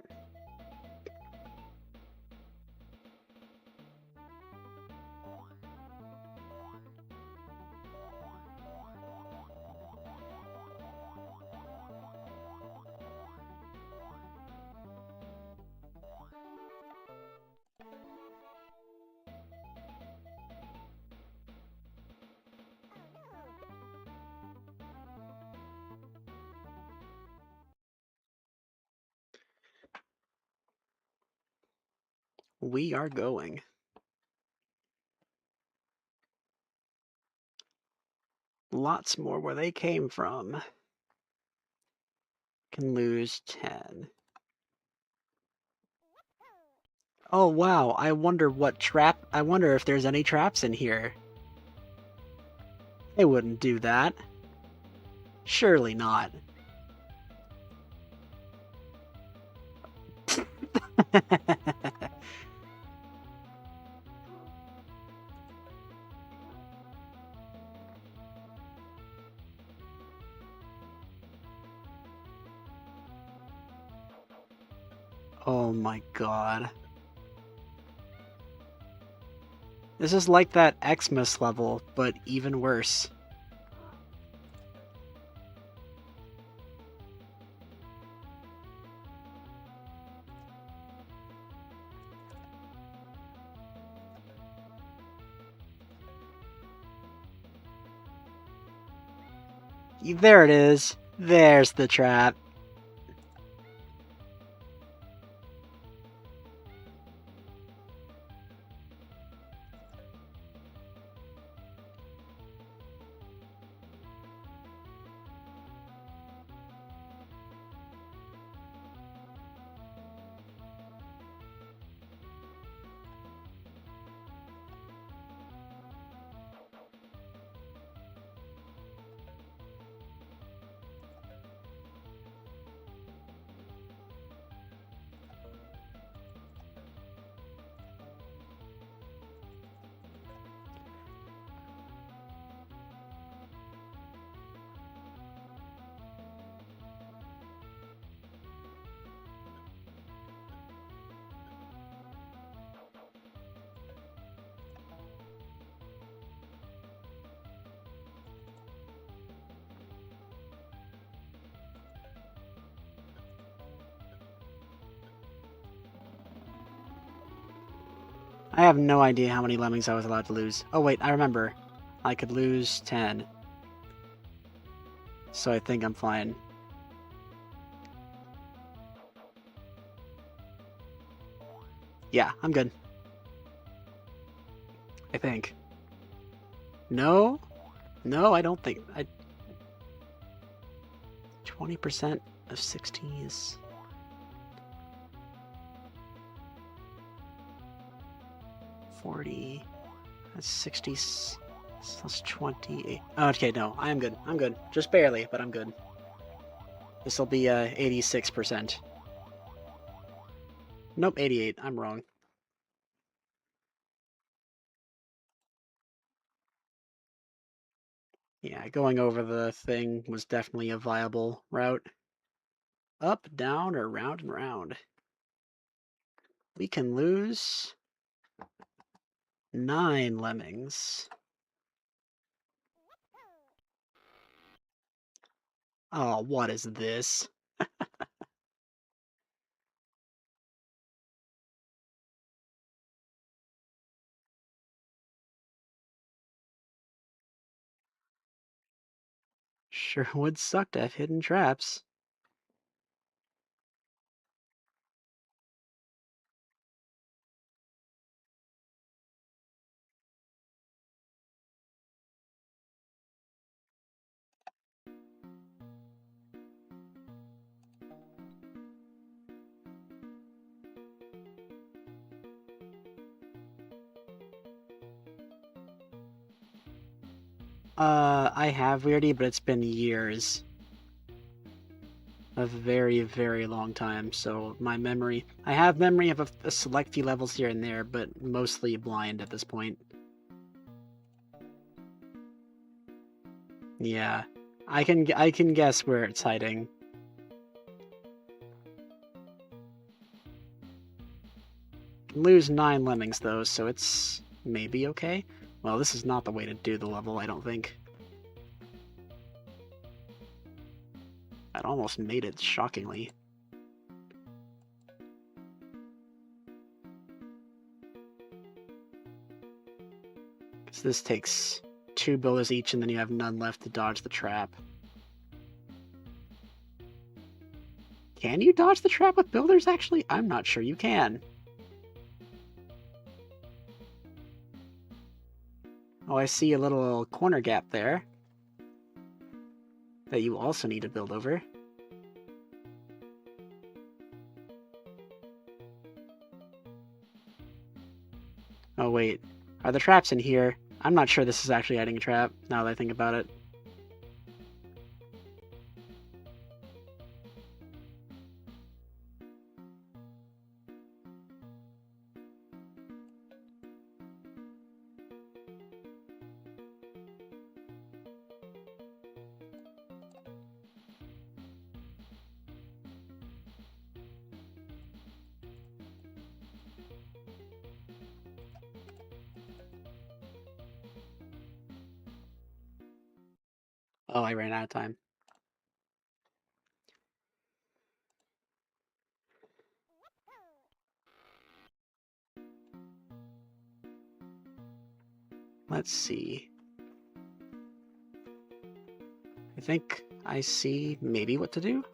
We are going. Lots more where they came from. Can lose 10. Oh wow, I wonder if there's any traps in here. They wouldn't do that. Surely not. Oh my god. This is like that Xmas level, but even worse. There it is. There's the trap. I have no idea how many lemmings I was allowed to lose. Oh wait, I remember. I could lose 10. So I think I'm fine. Yeah, I'm good. I think. No? No, I don't think. 20% of 16 is... 40... That's 60... That's 28. Oh, okay, no, I'm good. I'm good. Just barely, but I'm good. This will be 86%. Nope, 88. I'm wrong. Yeah, going over the thing was definitely a viable route. Up, down, or round and round. We can lose 9 lemmings. Oh, what is this? Sure would suck to have hidden traps. I have Weirdy, but it's been years. A very, very long time, so my memory... I have memory of a select few levels here and there, but mostly blind at this point. Yeah. I can guess where it's hiding. Lose 9 lemmings, though, so it's maybe okay. Well, this is not the way to do the level, I don't think. I'd almost made it, shockingly. Because this takes 2 builders each, and then you have none left to dodge the trap. Can you dodge the trap with builders, actually? I'm not sure you can. Oh, I see a little corner gap there that you also need to build over. Oh, wait. Are the traps in here? I'm not sure this is actually hiding a trap, now that I think about it. Oh, I ran out of time. Let's see. I think I see maybe what to do.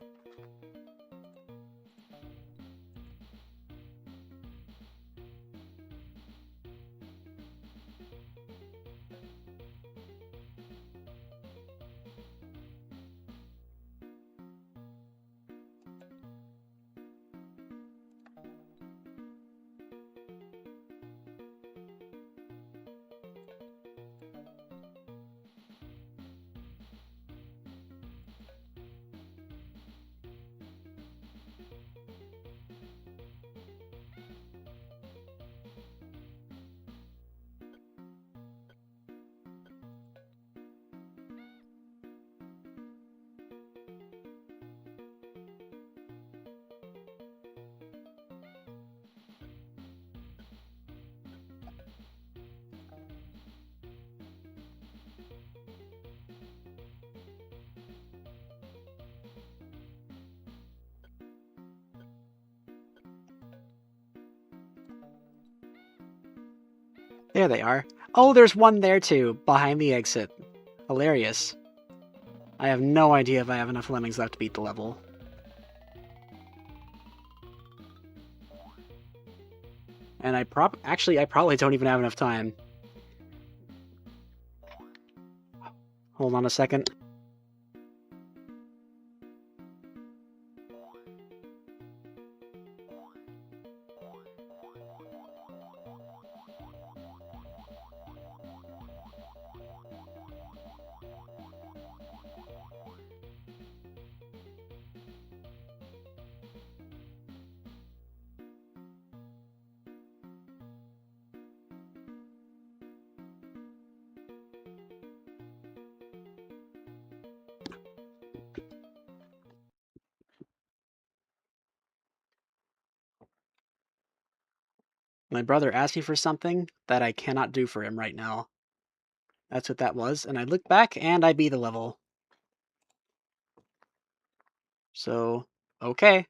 There they are. Oh, there's one there too, behind the exit. Hilarious. I have no idea if I have enough lemmings left to beat the level. And I probably don't even have enough time. Hold on a second. My brother asked me for something that I cannot do for him right now. That's what that was, and I looked back and I beat the level. So, okay.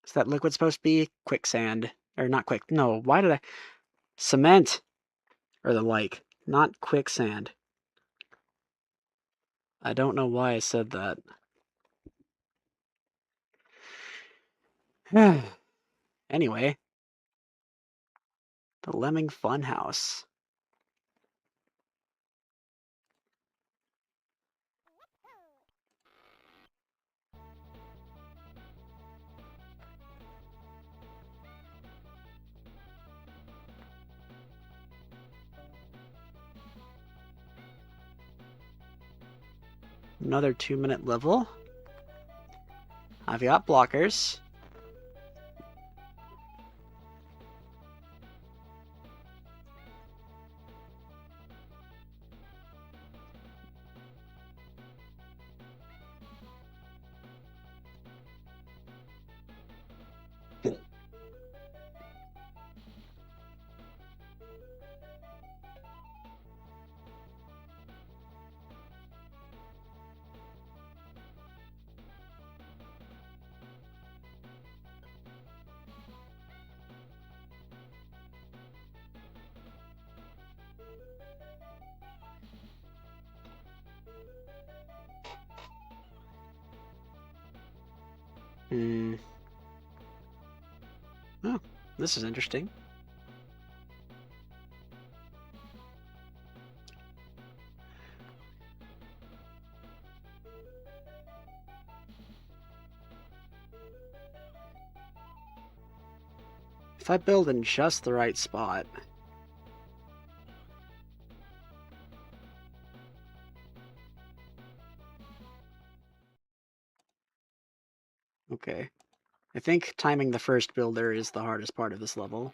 Is that liquid supposed to be quicksand? Or not quick? No, why did I... Cement! Or the like. Not quicksand. I don't know why I said that. Anyway, the Lemming Funhouse. Another 2-minute level. I've got blockers. Oh, this is interesting. If I build in just the right spot... Okay. I think timing the first builder is the hardest part of this level.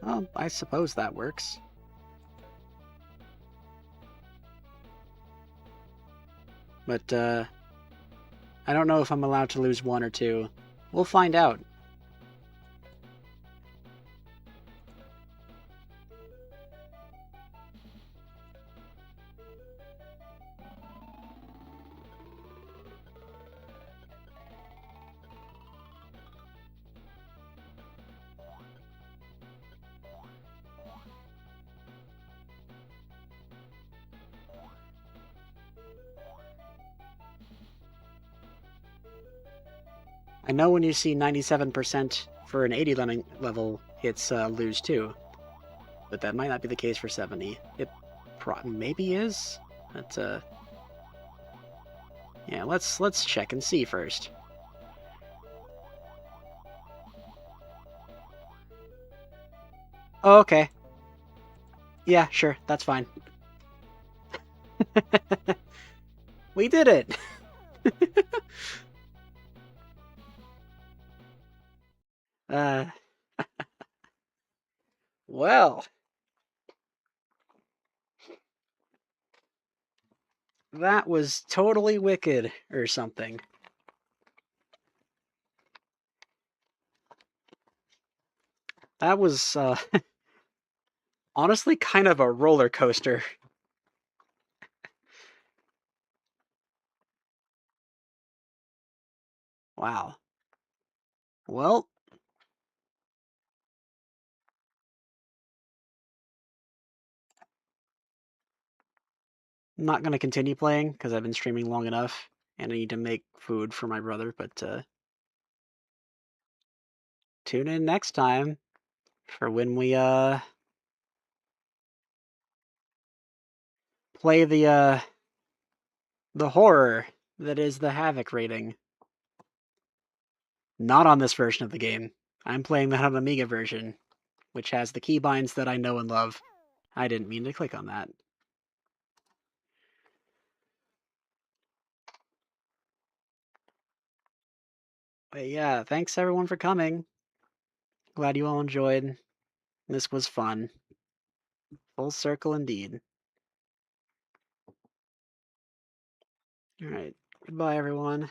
Well, I suppose that works. But, I don't know if I'm allowed to lose one or two. We'll find out. I know when you see 97% for an 80 lemming level, it's lose too. But that might not be the case for 70. It maybe is? But, yeah, let's check and see first. Oh, okay. Yeah, sure, that's fine. We did it! Well... That was totally wicked, or something. That was, honestly kind of a roller coaster. Wow. Well... I'm not going to continue playing, because I've been streaming long enough, and I need to make food for my brother, but, tune in next time for when we, play the horror that is the Havoc rating. Not on this version of the game. I'm playing that on Amiga version, which has the keybinds that I know and love. I didn't mean to click on that. But yeah, thanks everyone for coming. Glad you all enjoyed. This was fun. Full circle indeed. All right. Goodbye, everyone.